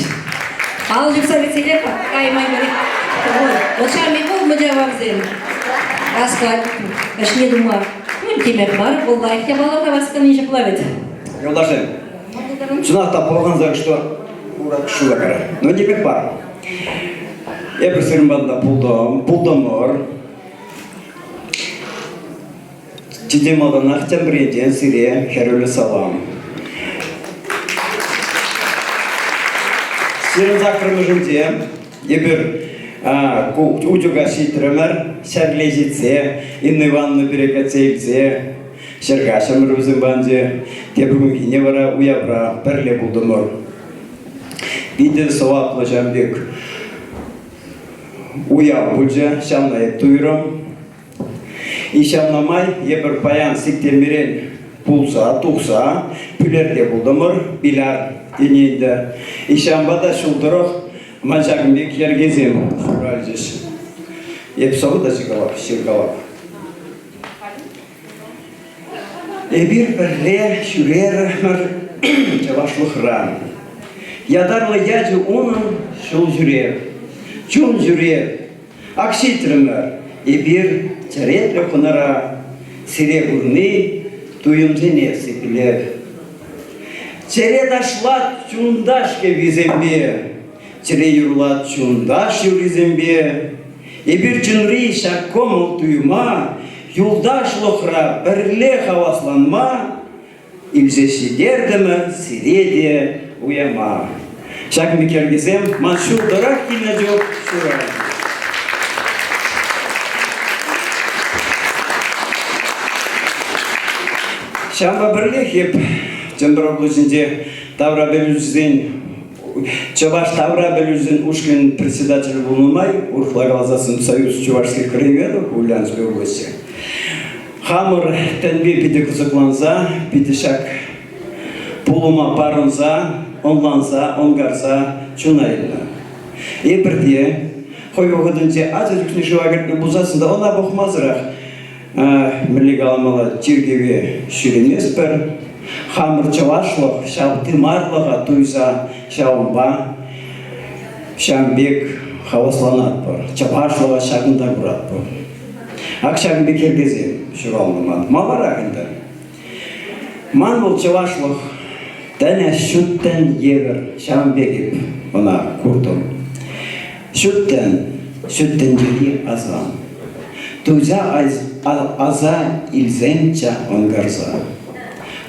Ал жүкса бетселер, каймай бері. Очар мен бұл мыжавар зен. Асқат, әшне дума. Темек бар, бұл лайықя балыға басқа неше плавет. Жолдашым, шынақта болғанзақ, что урак шулакара. Но демек бар. Я бір сырымбанда пулдам ор. Чидемалдан ақтен бірден сире херөлі салам. Сирен закрымы жүнде, ебір учуга шитірімір, шәрлезетсе, инны ванны берекатсейтсе, шергашым рүзім банде, тебігін кене бара, уябра, бірле бұлдымыр. Биді сауатлы жамбек уя бұлжа, шамна еттуырым. И шамнамай, ебір паян сіктемерен пулса, тұқса, пүлерде бұлдымыр, биляр денейді. И шамбада шулдырық, Мачагымбек ергезем шуральжеш. Епсовы да ширгалап. Эбир бірле шүрер чавашлықран. Ядарлы яджы оның шул жүрер. Чун жүрер. Акшитрімір. Эбир чаретлі құнара. Сирегурны туйымзене сепілер. Чередашлат чундашке визембе. Чире юрлат чундаш юризембе. Эбир чынри шаккомыл туйма. Юлдаш лохра бірле хавасланма. Илжешидердімі сиреде уяма. Шакмбек ергезем маншул дырак килне жоқ шура. Шамба бірле хеп. Чындыр облачынде Тавра Белюзден Чуваш Тавра Белюзден Ушкин председатель Булнумай, Урхлагалазасын Союз Чувашских краеведов Ульяновской области. Хамыр тәнбе пиде кызыкланса, пиде шак пулума парынса, онланса, онгарса, чунайна. И бірде, қой оғыдынше азы жүксіне шуагыртны бұзасында, она бұқмазырақ мірлік аламала жергеве шүренес бір, хамыр чавашлық, шау тымарлыға туйса, шауынба, шамбек хавасланат бар, чавашлыға шағында бұрат бар. Ақшағын бекергезе шұралмамады, малар ағында. Ман бұл чавашлық, тәне шүттен егір, шамбекіп, она курдым. Шүттен жері азан. Туйза аза илзенча онгарза.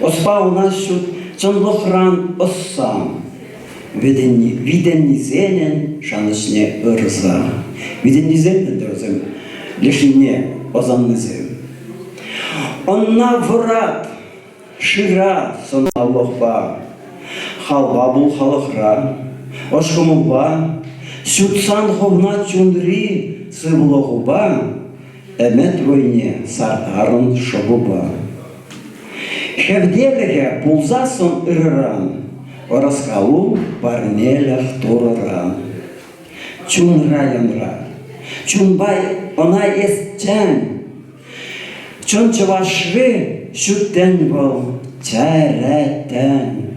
Оспа у нас шут чонлохран оссам. Виденнизенен шанышне ырза. Виденнизенен дөрзем лишне озаннызем. Онна врат, шира сон Аллахба. Халба бул халахра. Ошкумуба. Шутсан ховна чунри сывлохуба. Эмет войне сартарын шогуба. Хевделеге пулзасон ырыран,Ораскалу парнелях турыран. Чун районра, чунбай она естен, чун чавашры шуттен был чаретен.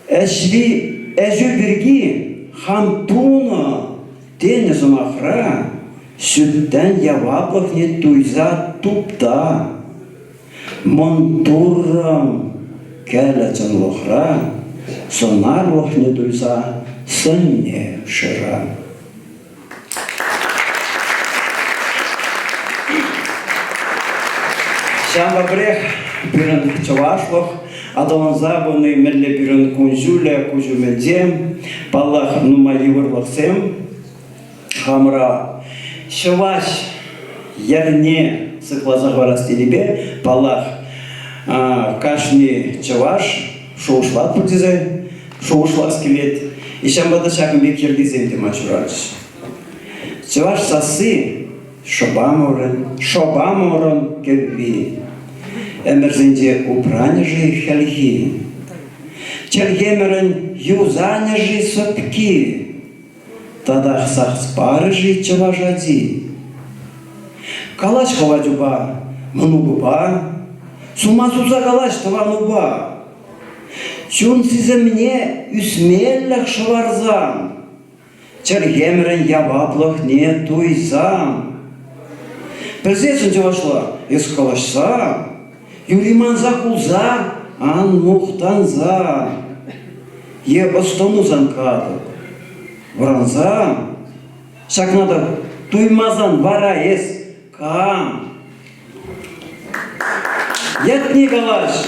Эжу бірги хамтуна тені зымахра, шуттен яваплық не туйза тупта. Монтурам кәлі чынлықра, сонарлық не туйза сынне шыра. Шамба брех бірін чавашлық, адаланза бұны мәлі бірін күнжулі күжумендем, баллах нума евырлықсем, хамра шываш ярне сыклазах варастелебе, баллах кашни чаваш, шоушлат путизе, шоушлат скелет, и шамбада шакымбек ергезем темачурадж. Чаваш сасы шобаморын керви, эмерзенде упране же хельги. Чергемерын юзане же сопки, тадах сахспары же чаважади. Калач хавадюба, мнугуба, сумасуза калач тавануба. Чун сизе мне үсмеллях шварзам, чергемерын яваплых не туйзам. Перзесін жавашла, ескалашса, юриманза кулза, ан мухтанза. Е останузан кадык, вранза, шакнада туймазан вара ес кам. Ятни калаш,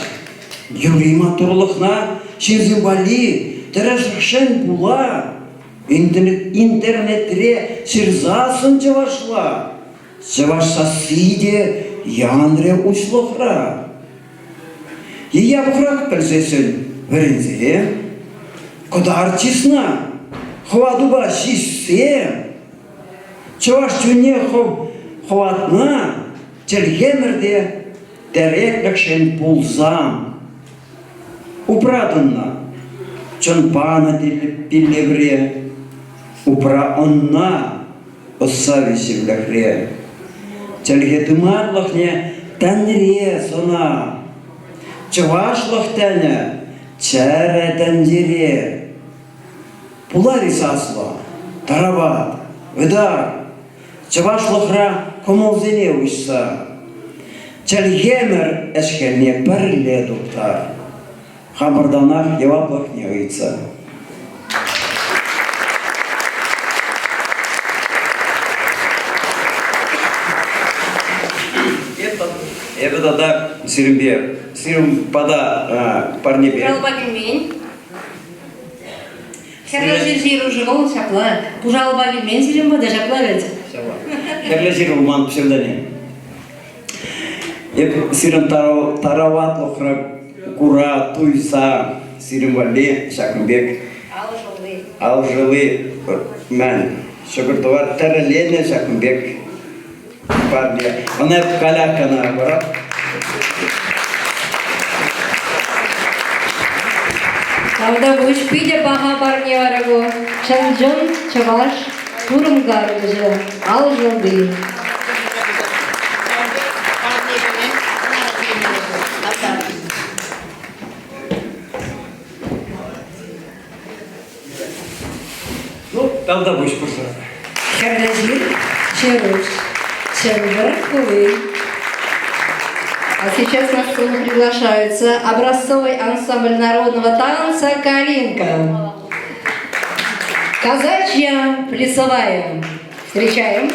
юрима турлықна, ширзимбали, тәрәшікшен була, интернетре ширзасын жавашла. Жавашса сиде янре учлықра. Я бұқырақ пәрсесін вәрінзе, қодар чисна, хвадуба шиссе, чаваш чуне хватна, чергемерде тәреклекшен пулзам. Упрадынна, чонпана пилевре, упра онна оссависевләхре. Чергетымарлықне тәнре сона, чавашлық тәне чәрі тәндере. Пулар исасла, тарават, ыдар, чавашлықра комолзене ұшса. Чәргемер әшкеліне пәрле доктар, хамырданақ еваплық не ұйтса. Это да сирымбе, сирым пада парнебе. Жалба келмен. Херлі жер жығыл шапла. Бұл жалба келмен сирым бада шапла бәді. Херлі жер ұлман пшердане. Сирым тараватлықра кура туйса сирым валли шакымбек. Ал жылы мән. Шықыртуар тәрілене шакымбек. Парня. Она калякана, брат. Тавда буш пиде баха барне варагу. Чанджон чаваш турумгар уже. Ал жылды. Ну, тогда будешь пошла. Шагазир, Черуш, Черварковый. А сейчас на сцену приглашаются образцовый ансамбль народного танца «Калинка». Казачья плясовая. Встречаем.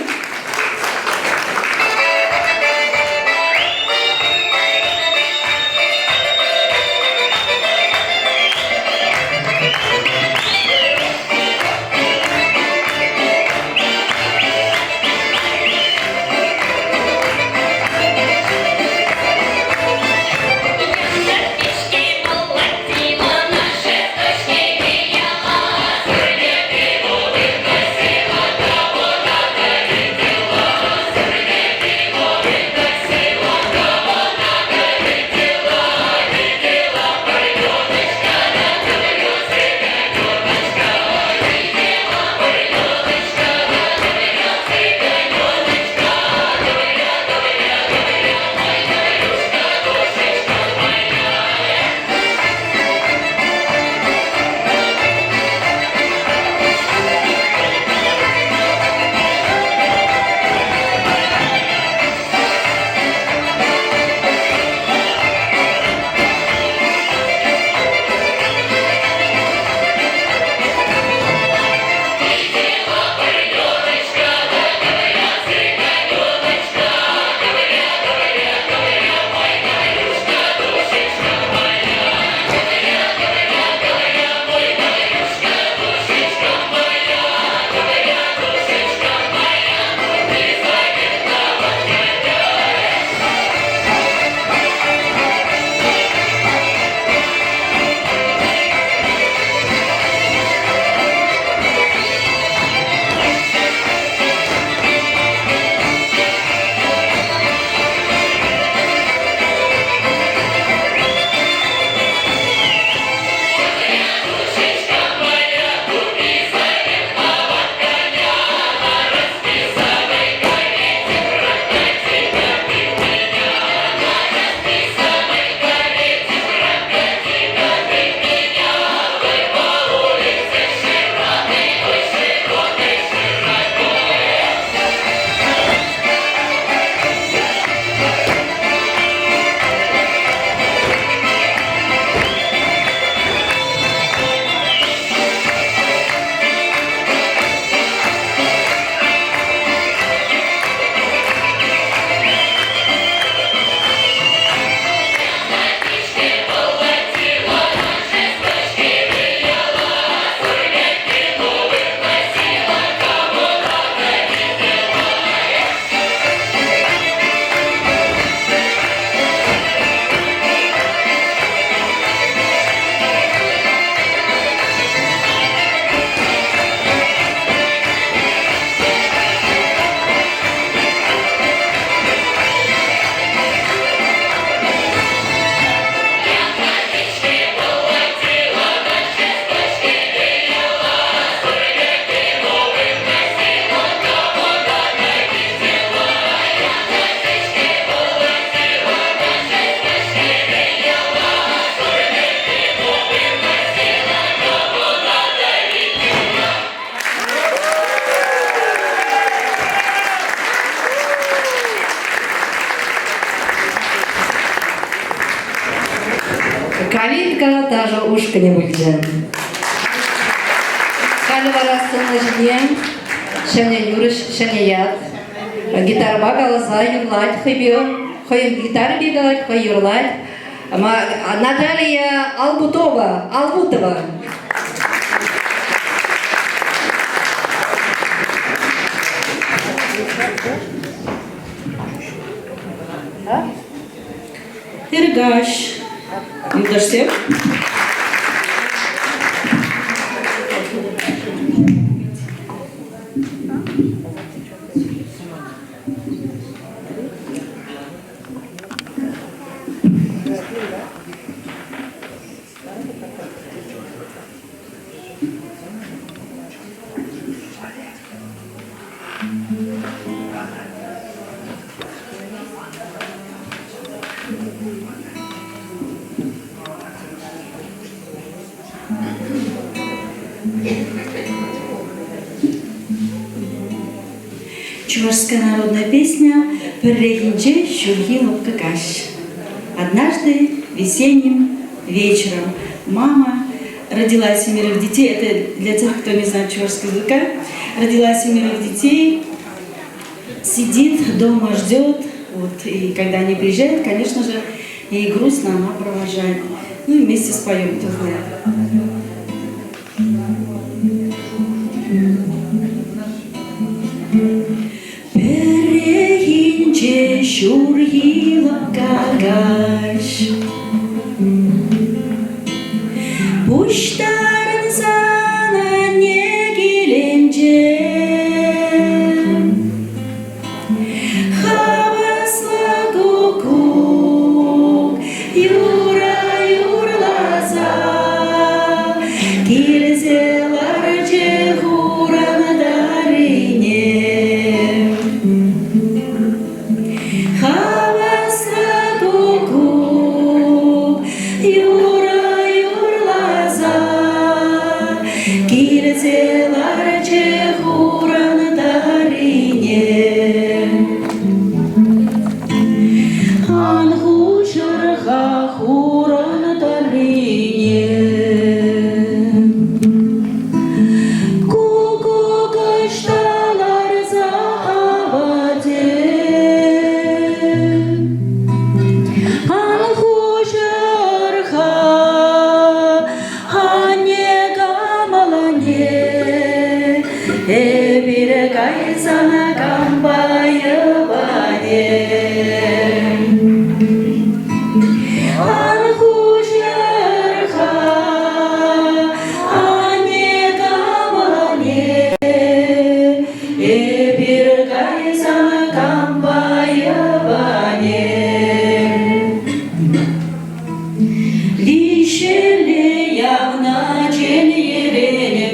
Калинка даже ушко не выйдет. Калі барасының жіне, шәне юрыш, шәне ят. Гитарба галаса юрлать, хой гитар бегалать, хой юрлать. Наталья Албутова. Иргаш. Юдашсев. Чувашская народная песня «Перегинче Шургилов Какаш». Однажды весенним вечером мама родила 7 детей. Это для тех, кто не знает чувашского языка. Родила 7 детей, сидит дома, ждет. Вот, и когда они приезжают, конечно же, ей грустно, она провожает. Ну и вместе споем, кто знает. Перегинче Шургилов Какаш. Пуштарын сана не келенже, хавасла кукук, юра юрласа, келзелар же хуран дарине. Хавасла кукук, юра Кирзелар чехуран дарине, анхушарха хуран дарине, куку кашталар зааваде, анхушарха bir kaysana kambayı bade, anhuşerha ane kamane, bir kaysana kambayı bade, lişeli yavna cel yerine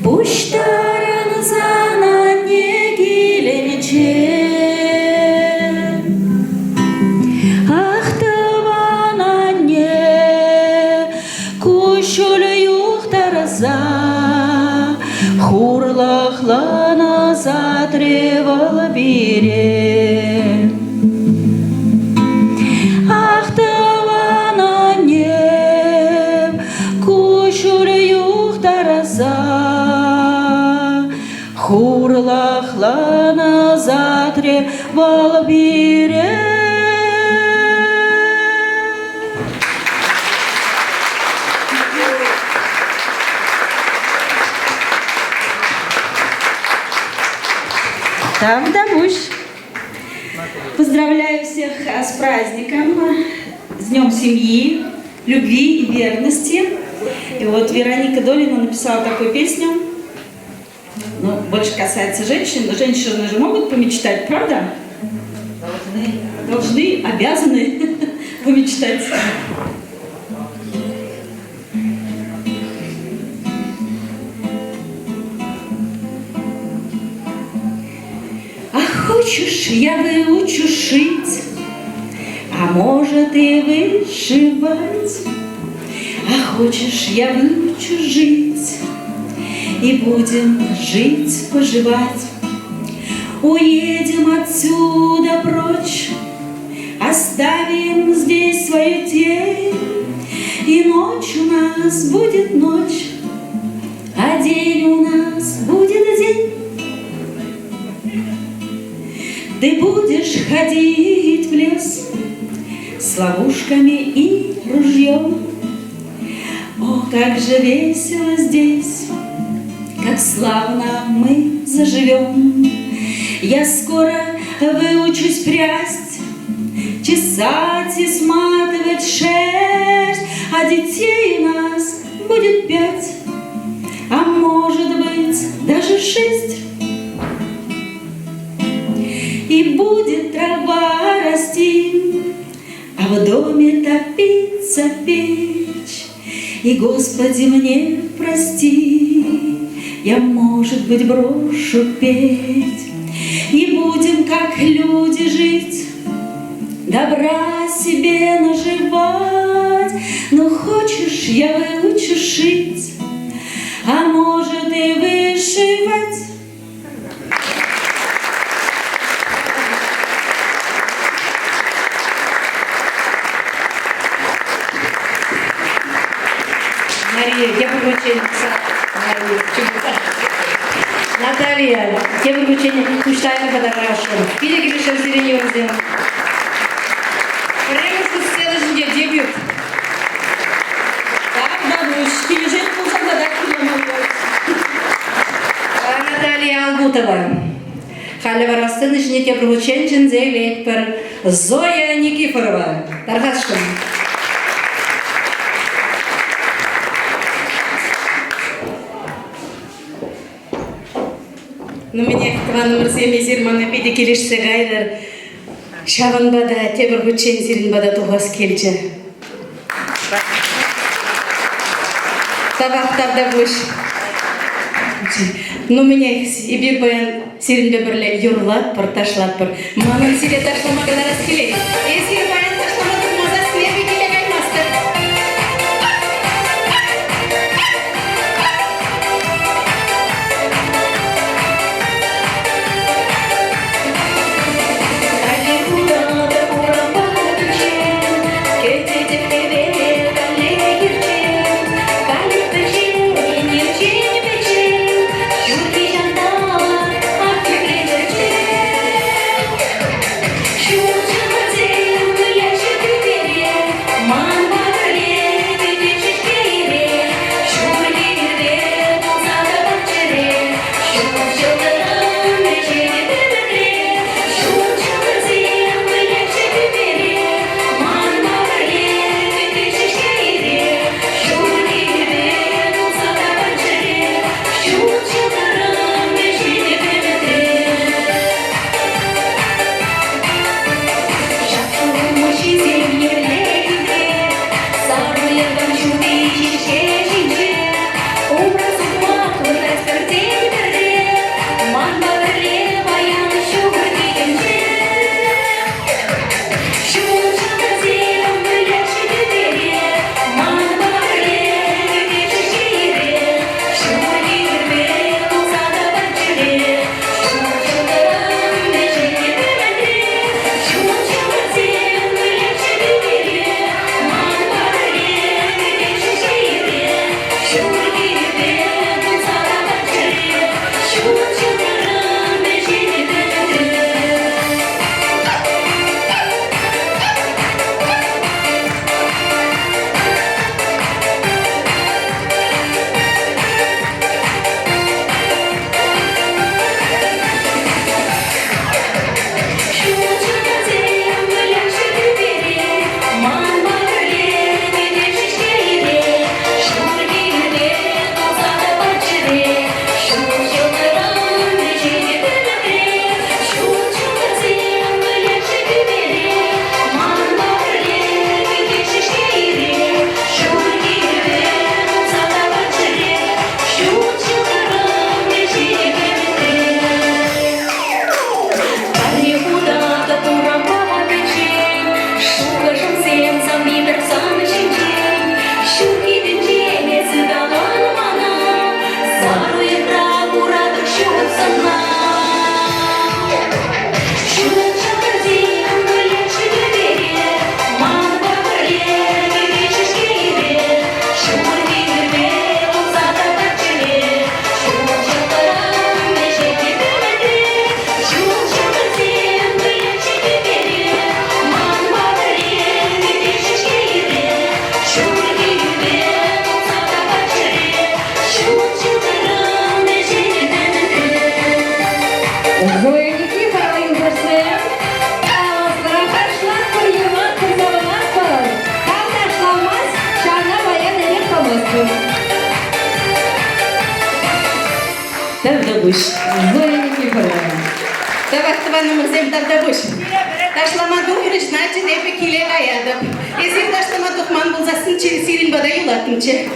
Puştarın sana ne gelince, ахтыван анне, кушул юхтарза, хурлахлана затревал бире. Ахтыван анне, кушул юхтарза, хурлахлана затревал бире. Тавдамуш. Поздравляю всех с праздником, с Днем семьи, любви и верности. И вот Вероника Долина написала такую песню. Ну, больше касается женщин, но женщины же могут помечтать, правда? Должны, обязаны помечтать. А хочешь, я выучу шить, а может и вышивать. А хочешь, я выучу жить, и будем жить, поживать. Уедем отсюда прочь, оставим здесь свою тень, и ночь у нас будет ночь, а день у нас будет день. Ты будешь ходить в лес с ловушками и ружьем. О, как же весело здесь, как славно мы заживем. Я скоро выучусь прясть, чесать и сматывать шерсть, а детей у нас будет 5, а может быть даже 6. И будет трава расти, а в доме топиться печь. И, Господи, мне прости, я, может быть, брошу петь. И будем, как люди, жить, добра себе наживать. Ну, хочешь, я выучу шить, а может и вышивать. Мария, я бы очень... Наталья, я бы очень куштайна подорожен. Видите, как сейчас зеленеем. Прямо что целый же дебют. Так, бабусь, кележек болса да киламайбыз. Наталья Албутова. Халеварастын ішіне тебір ученчен зейлет бір Зоя Никифорова. Тархашкин. Ну, меня Хтван Мурземи Зирмана пиде келешсе гайдар. Шаванбада, тебір хүчен Зиринбада туғас келчі. Табақтарда бұш. Ну, меня ибир баян Зиринбе бірле юрлат бір, ташлат бір. Манын сире ташламағына раскелет. Зир баян ташламады маза слепи келе каймасты. Чудо буш. Зоя Никифоровна. Табақтыванымыз емдарды буш. Ташламаду үріш начын епі келе қаядып. Езер ташламадық ман болзасын сирин бада юлатынчы.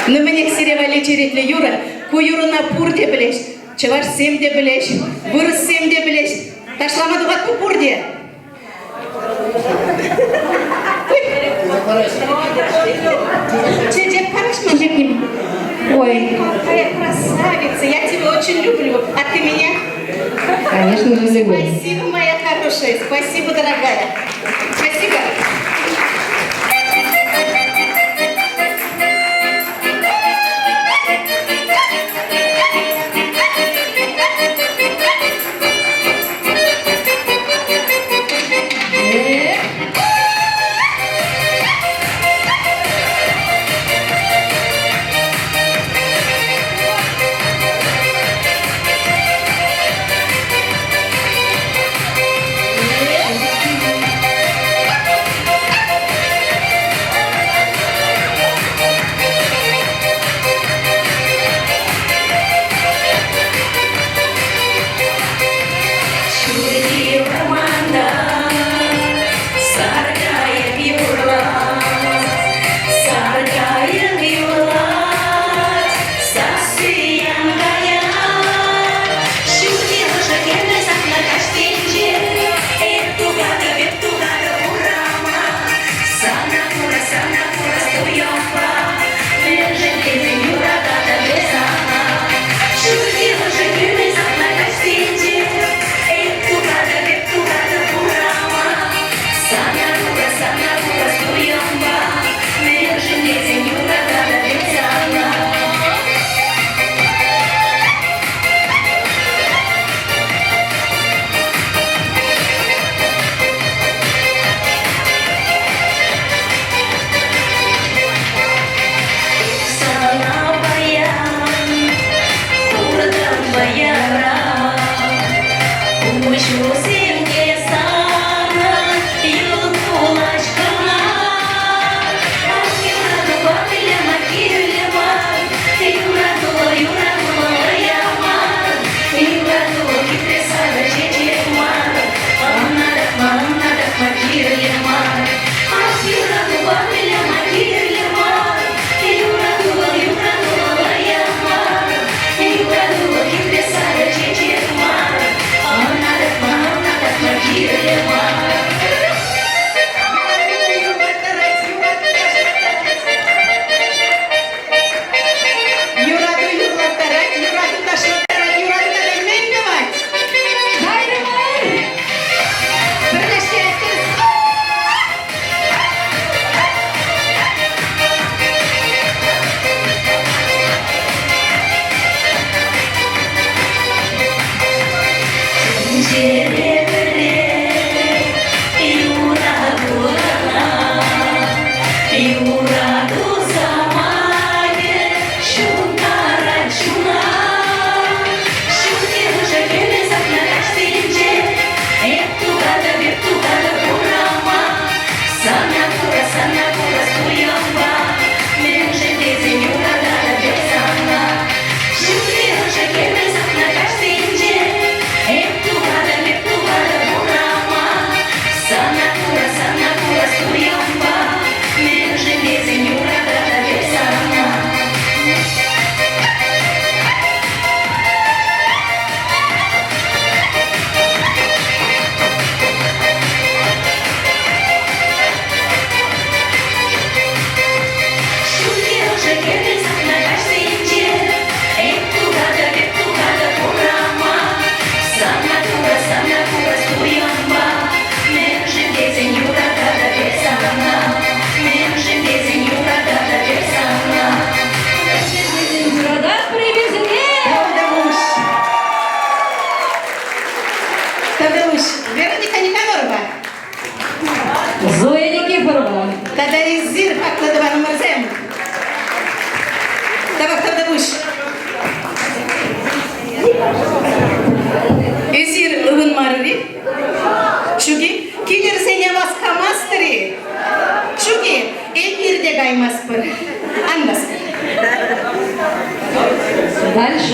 Нөменек сиревали черетлі юра, ку юрына пур де білеш, чываш сем де білеш, вырыс сем де білеш. Ташламадуға пу пур де. Чечек парашма? Ой, Какая красавица, я тебя очень люблю. А ты меня? конечно же, люблю. Спасибо, моя хорошая, спасибо, дорогая. Спасибо.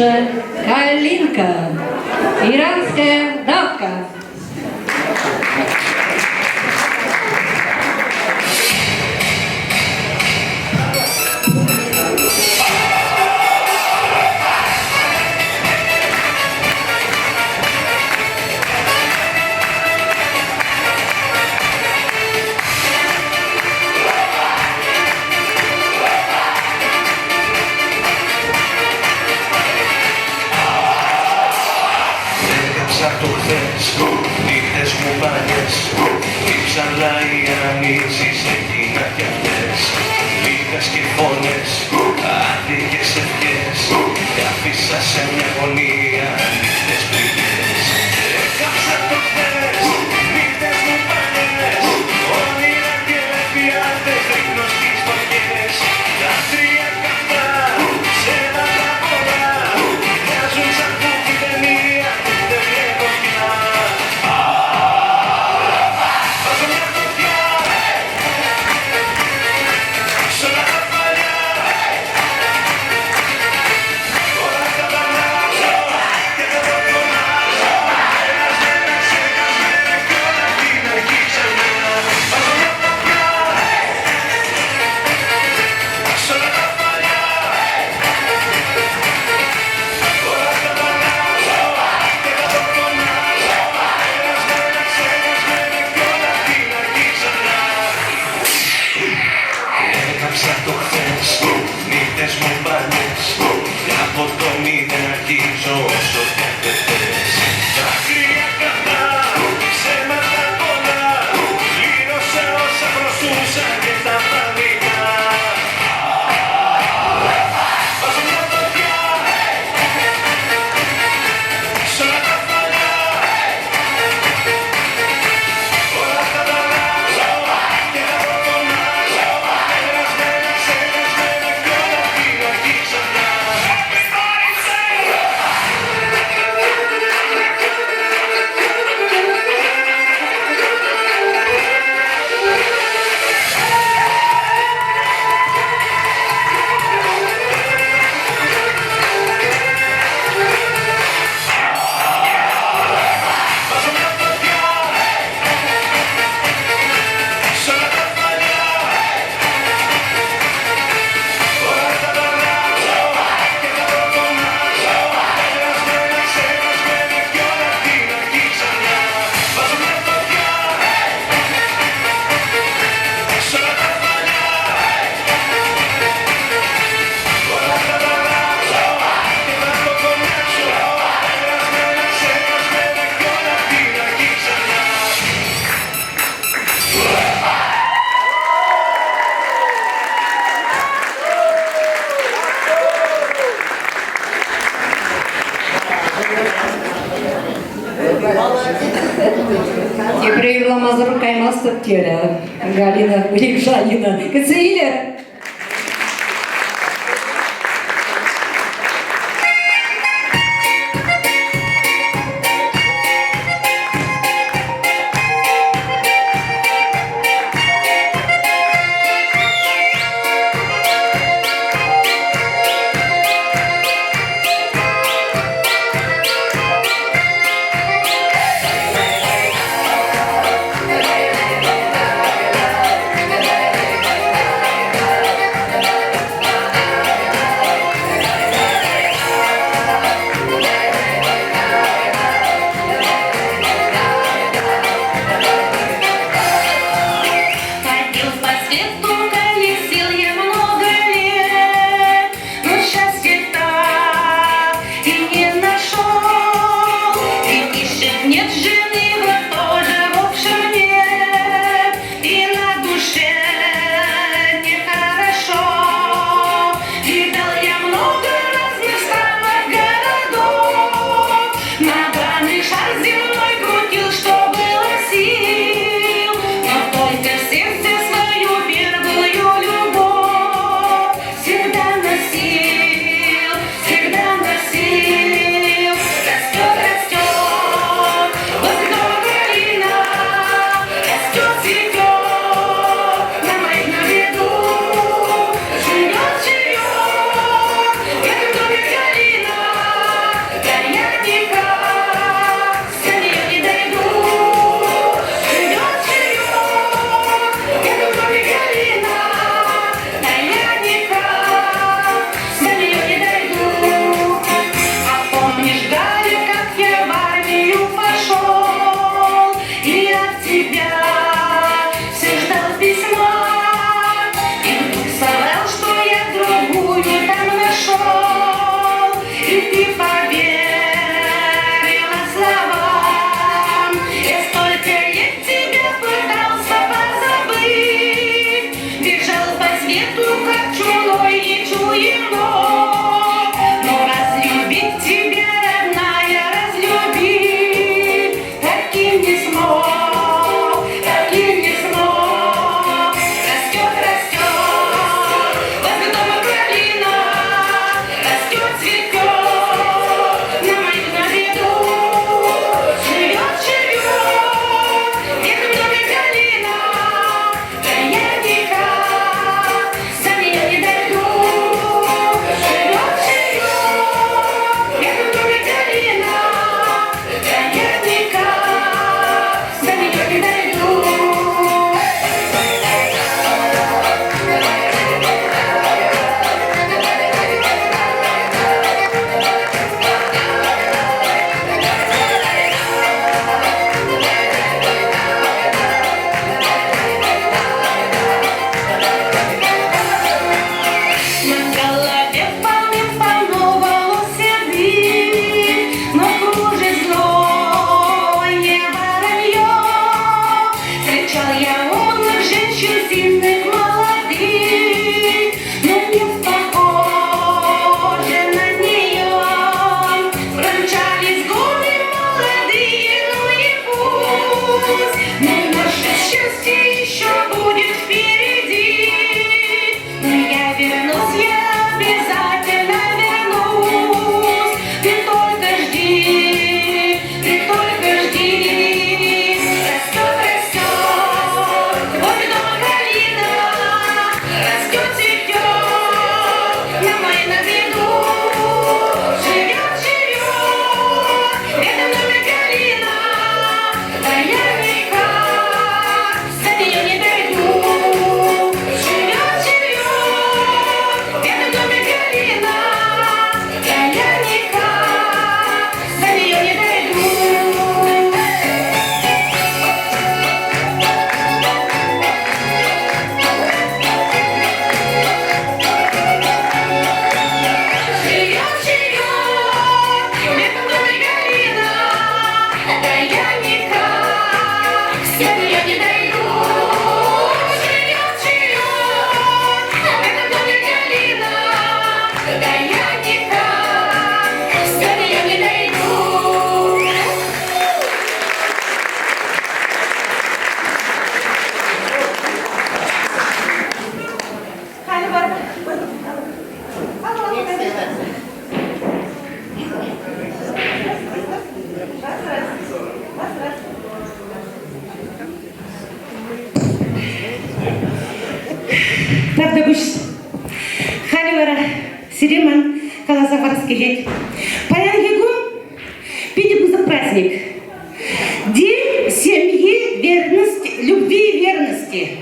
наша калинка, иранская давка. Το χθες, νύχτες μου πάνιες, υψαλά οι αναμνήσεις εκείνα κι αυτές. Λίγας και φωνές, άδικες ευχές, κι αφήσα σε μια γωνία νύχτες πληγές. Έκαψα το χθες, νύχτες μου πάνιες, όνειρα και εφιάλτες ρίχνω στις φωτιές. Δάκρυα καυτά, ψέματα πολλά, μοιάζουν σαν κούφι ταινία. Έκαψα το χθες, νύχτες μου μπάνιες, κι από το μηδέν αρχίζω όσο κι αν δεν θες. Δάκρυα καυτά, ψέματα πολλά, πλήρωσα όσα χρωστούσα και τα πανικά. Βάζω μια φωτιά σ' όλα τα φαλιά, όλα θα τα αλλάξω και θα το φωνάζω. Ефреевла мазыру каймастып теле. Галина Уликжанина. Кыцейлер. Правда, буш. Халивара, Сиреман, Калазаварский лет. Паян Егун, пиди за праздник. День семьи, верности, любви и верности.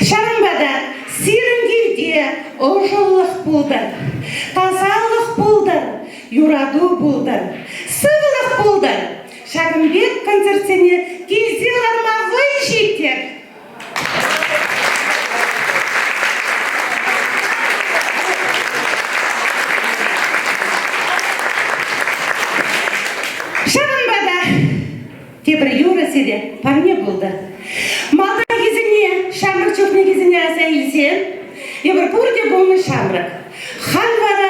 Шарымбада, сирым гильде, ожоллық пулдар, тазалық пулдар, юраду пулдар, сывылық пулдар. Шарымбек концертіне кезделарма вы життер. Тепір юра седе, парне болды. Малда кезіне, шамрық чөкне кезіне аса илсен, ебір бұрде болны шамрық. Хан вара,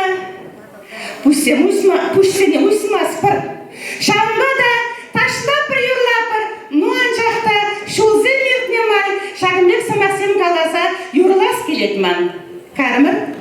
пүшсене ұсмаспыр. Шамбада ташлапыр юрлапыр, нуан жақта шулзен мертнемай, шағымбек самасем қаласа юрлас келетман. Кармыр?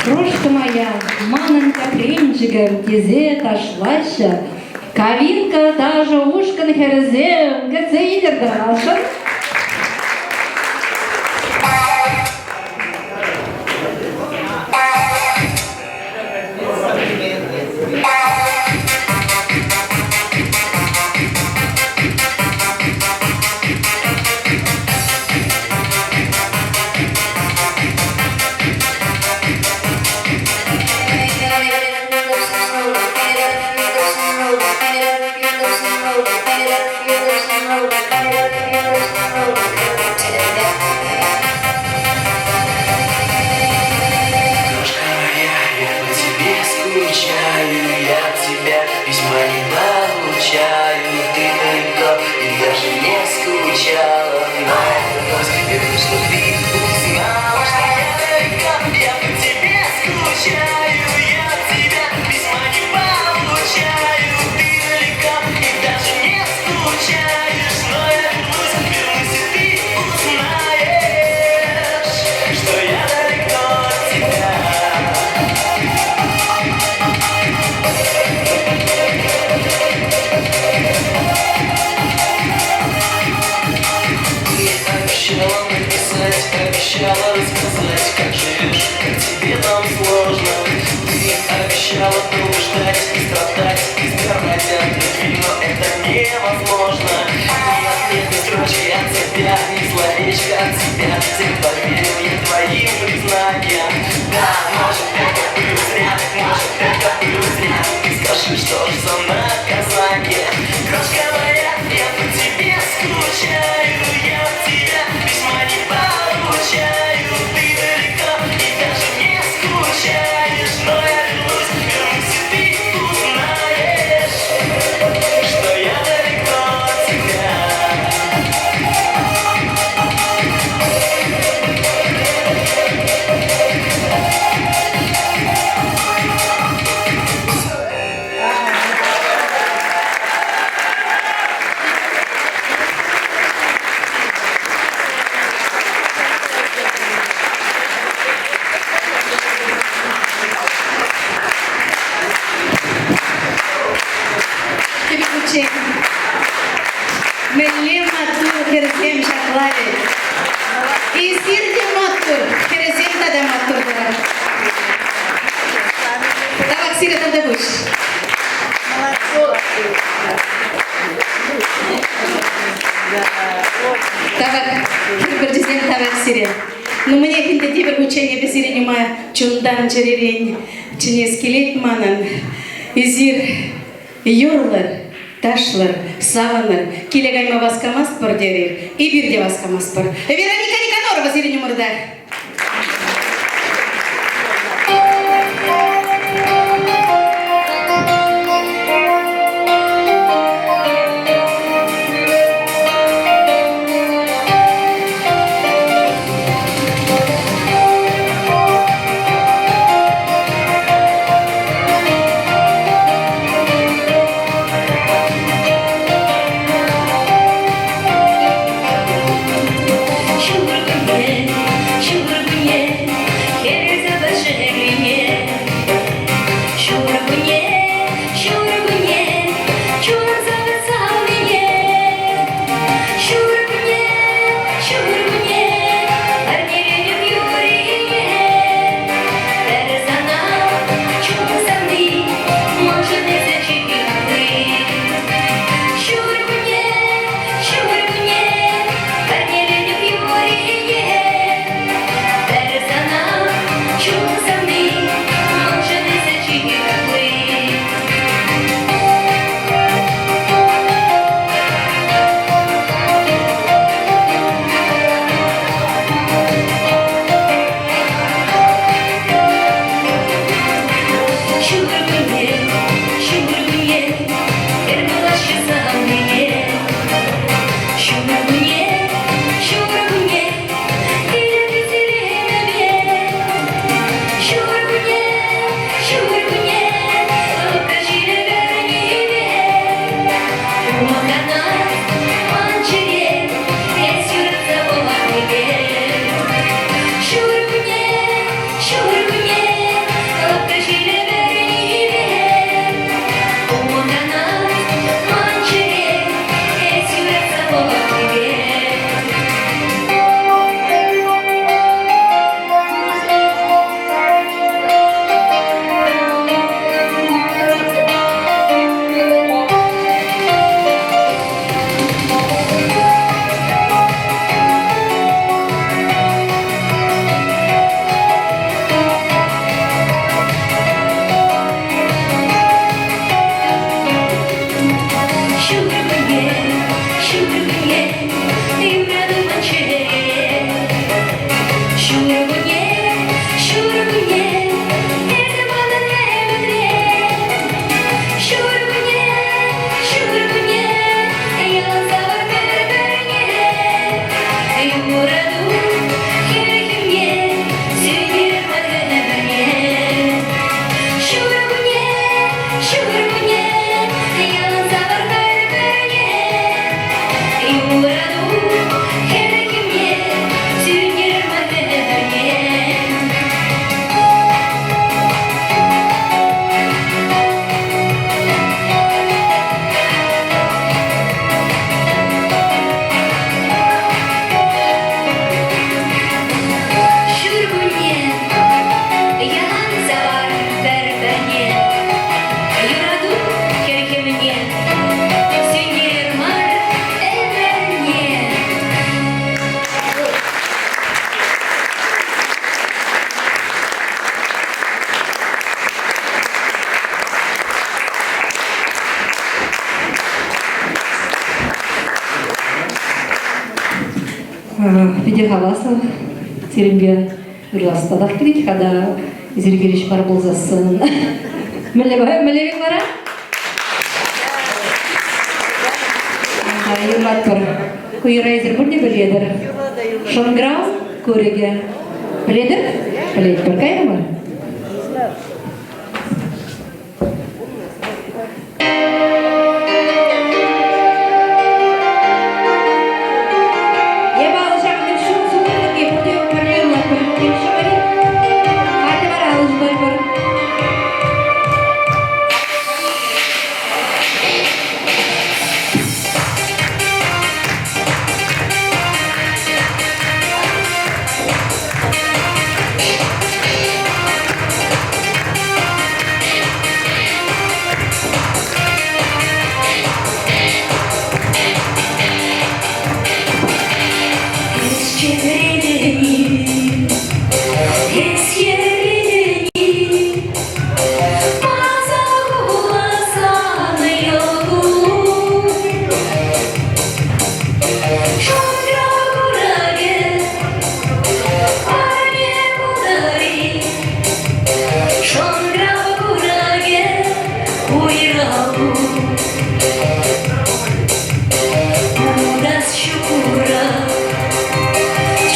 Крошка моя, манонька кренчигом тезе ташлаща, калинка даже ушка на херзе, гацеидер дарашан. Thank you. уверен, что ты узнала, что я далеко, я по тебе скучаю, я от тебя письма не получаю, ты далеко и даже не скучаешь, но я вернусь, и ты узнаешь, что я далеко от тебя. Ты обещала написать, обещала рассказать, как живешь, как тебе там сложно. Ты обещала долго ждать и страдать, и сгорать от любви, но это невозможно. Нет, нет, ни строчки от тебя, ни словечка от тебя, всем поверил я твоим признаниям. Да, может это было зря, может это было зря, ты скажи, что ж за наказание. Крошка моя, я по тебе скучаю, я от тебя письма не получаю, ты далеко и даже не скучаешь, но я вернусь, и ты узнаешь, что я далеко от тебя. Кибикуче. Мелли мату херсем шаклали. И сирди мату херсем тада мату. Давай сире тада буш. Давай, бердисем давай сире. Но мне хинте тибер учение бесире немая чундан черерень чинескелет манан. Изир юрлар, ташлар, саванар, килегайма васкамас пар дерер, и бирде васкамас пар. Вероника Никанорова сире немурда. Чур Педе хавасов, сиренбе ырластадах килик, хада изергериш бар болзасын. Мэлебек бара? Юрлат бар. Куйра изер бурде біледір. Шонграу көреге. Біледір? Біледір бар, кайра бар?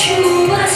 Чувас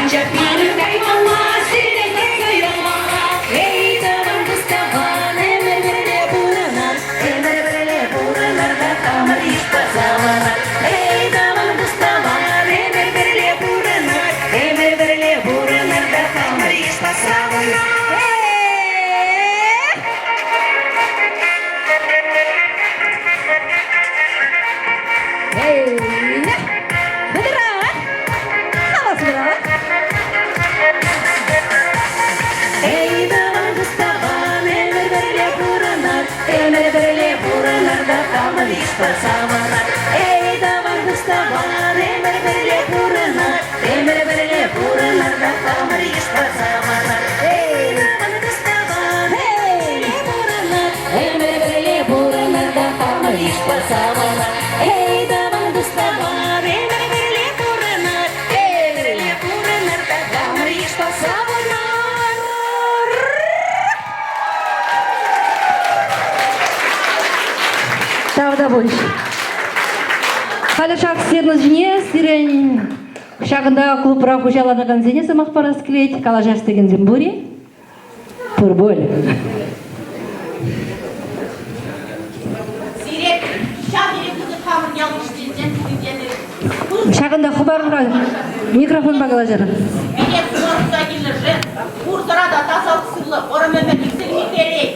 Чакманы каймала, сиренек каймала. Эй, даван густаван, эмер берле буранар. Эмер берле буранар, да тамыр испасаванар. Эй, даван густаван, эмер берле буранар. Эмер берле буранар, да тамыр испасаванар. Эй, давай густаван, эмер берле буранар. Эмер берле буранар, да тамыр испасаванар. Эй, давай густаван, эмер буранар. Эмер берле буранар, да тамыр испасаванар. Эй, давай густаван, эмер берле буранар. Эмер берле буранар, да тамыр испасаванар. Тавда больше. Халашак стерныз жіне, сирен шағында клубра хужалана канзене самақ парас клейт, калажаш деген зембури. Пурболь. Сирек, шағырек күзі қамыр ялғыштен, Шағында хубарымра микрофон бағалажар. Билет сұрықта келі жын, курсырада тасал кісірлі, орымөмет ексілмектерей.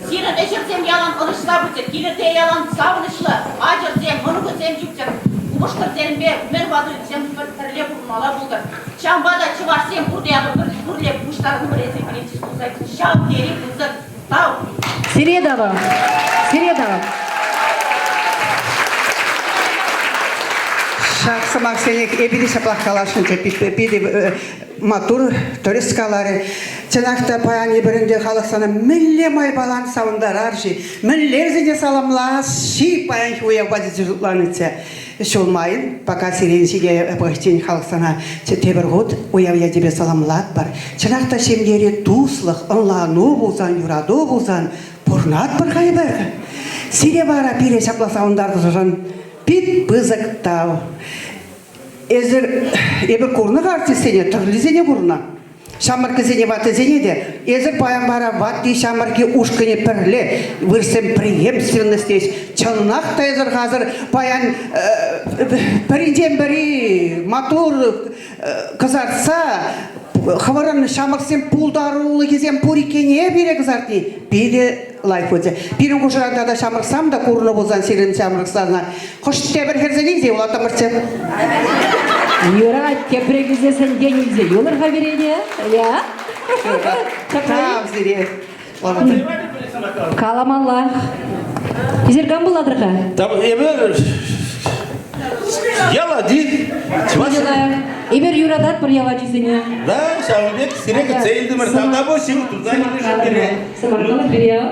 Сирен эшерсем ялан ұрышла бұтыр, келірде ялан савынышлы, ажырсем, мұнығысем жүктір. Ұмышқырсем бе, мен бады жем бірле бұрмала бұлдыр. Шамбада чыварсем бұрдияғы бүрлеп бұштарын біресе бірінші сұлсайды. Шам дері бұзыр, тау. Сиредава. Сиредава. Шақсы Максенек эбиди шаплақ қалашынча пиди матур туристкалары. Чынақта паян ебірінде халық саны мүлле май балан сауындар аржи. Мүллерзіне саламлас, ши паян хуя бади жұртланыца. Шолмайын, пока сиреншіге бұғыштен халық сана тебір ғуд уявия тебе саламлат бар. Чынақта шемдері туслық, ынлану болсан, юраду болсан, бұрнат бір қайбарға. Сире бара пире шапла сауындарды жырын. Пит бызык тау. Эзер эбір курны қарсы сене, тұрлы зене курна. Шамыркы зене ваты зене де. Эзер баян бара ватты шамырки ушкыне пірле. Вырсем преемственностесь. Чылнақта эзер қазір баян бірінден бірі матур қызартса, хаваран шамырсен пулдарулы кезен пурикене бере қызартни. Биде лайф өте. Бірін құшырақта да шамырсам да курны болсан сирен шамырсана. Құшты бір херзелейзе, олата мұртсе. Юра, кепрегізесін денізде елырға берене, я? Тау зире. Каламалла. Изерган бұладырға? Яла ди. Ибер юрадат бір яла жізіне. Да, шамбек сирек цейді мұртамда бұл шеу тұрдан еді. Самарқалы бір я?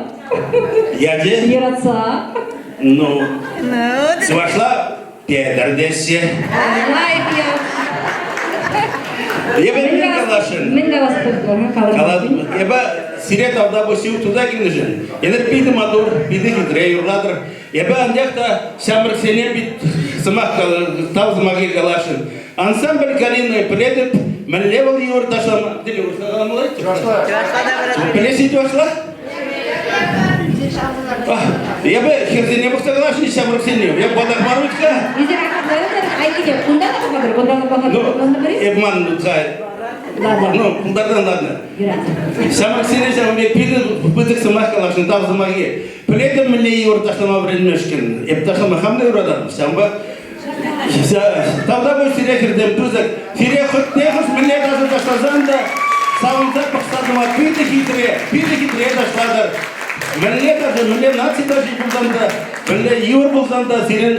Яде? Ератса. Ну, свашла педардесе. Лайк я. Еба мен калашын. Мен калас бұлды. Еба сирет алда бұл шеу тұрда кенежін. Енер пейді матур, пейді хитре юрладыр. Еба андяқта шамыр сене бит сымақ тавзымағы калашын. Ансамбль калиной предып, мен левел юр ташлама. Дили ұрсағалам олайды? Пілесі дошла? Я бы херзене бұқса калашын, шамыр сене. Я бадар марутка. Изер ақырдайыр, қайдеге, құнда да бұқадыр, құнда да бұқадыр. Ebman nutqay. No, kundardan ladna. Шамыр сене шамыр пейді бұдық сымақ калашын тавзымағы. Пледім мілей юр ташлама бірінмешкен. Еп ташлама хамда юрадан. Шамба Тавда бұл сире кірден тұзық. Сире құт не құш міле дажы ташлазан да сауынзақ бақсадыма пейді хитре ташладыр. Міле дажы, міле наци дажы бұлдан да, міле юр бұлдан да сирен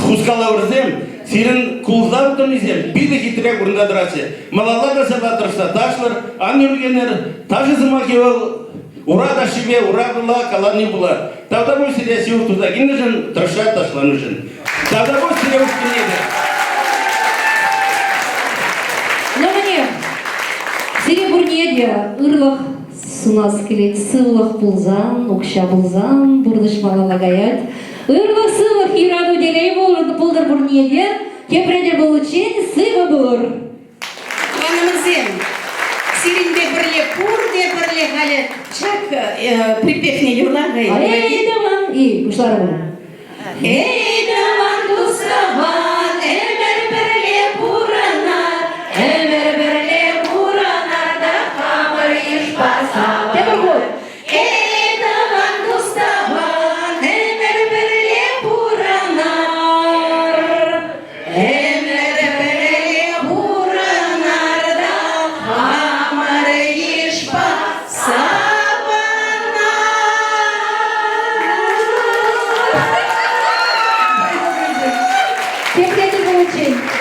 құскала ұрзем, сирен кулзар тұнызем, пейді хитре құрында дырасы. Малалла да сала тұрса ташлар, ан үлгенер, тажы зымаки ол урада шибе, урадыла, каланы бұла. Тавда бұл сире сиур тұзақ инжін, тұрша ташланы жын. Тавда бұл сире ұшкенеді. Ну мне, сире бурнеде, ырлық сунас келет, сылық бұлзан, ұқша бұлзан, бұрдыш малала гаят. Ырлық сылық ираду делей бұлдыр бурнеде, кепреде бұл үшін сывы бұлыр. припевне юрлагай. Эй, даван, и ушлар була. Эй, даван туставан, эмер берле буранар, эмер берле буранар, да хамар иш пасава. Тепер год. Эй, даван туставан, эмер берле буранар, эмер берле буранар, да хамар иш пасава. Всем получень.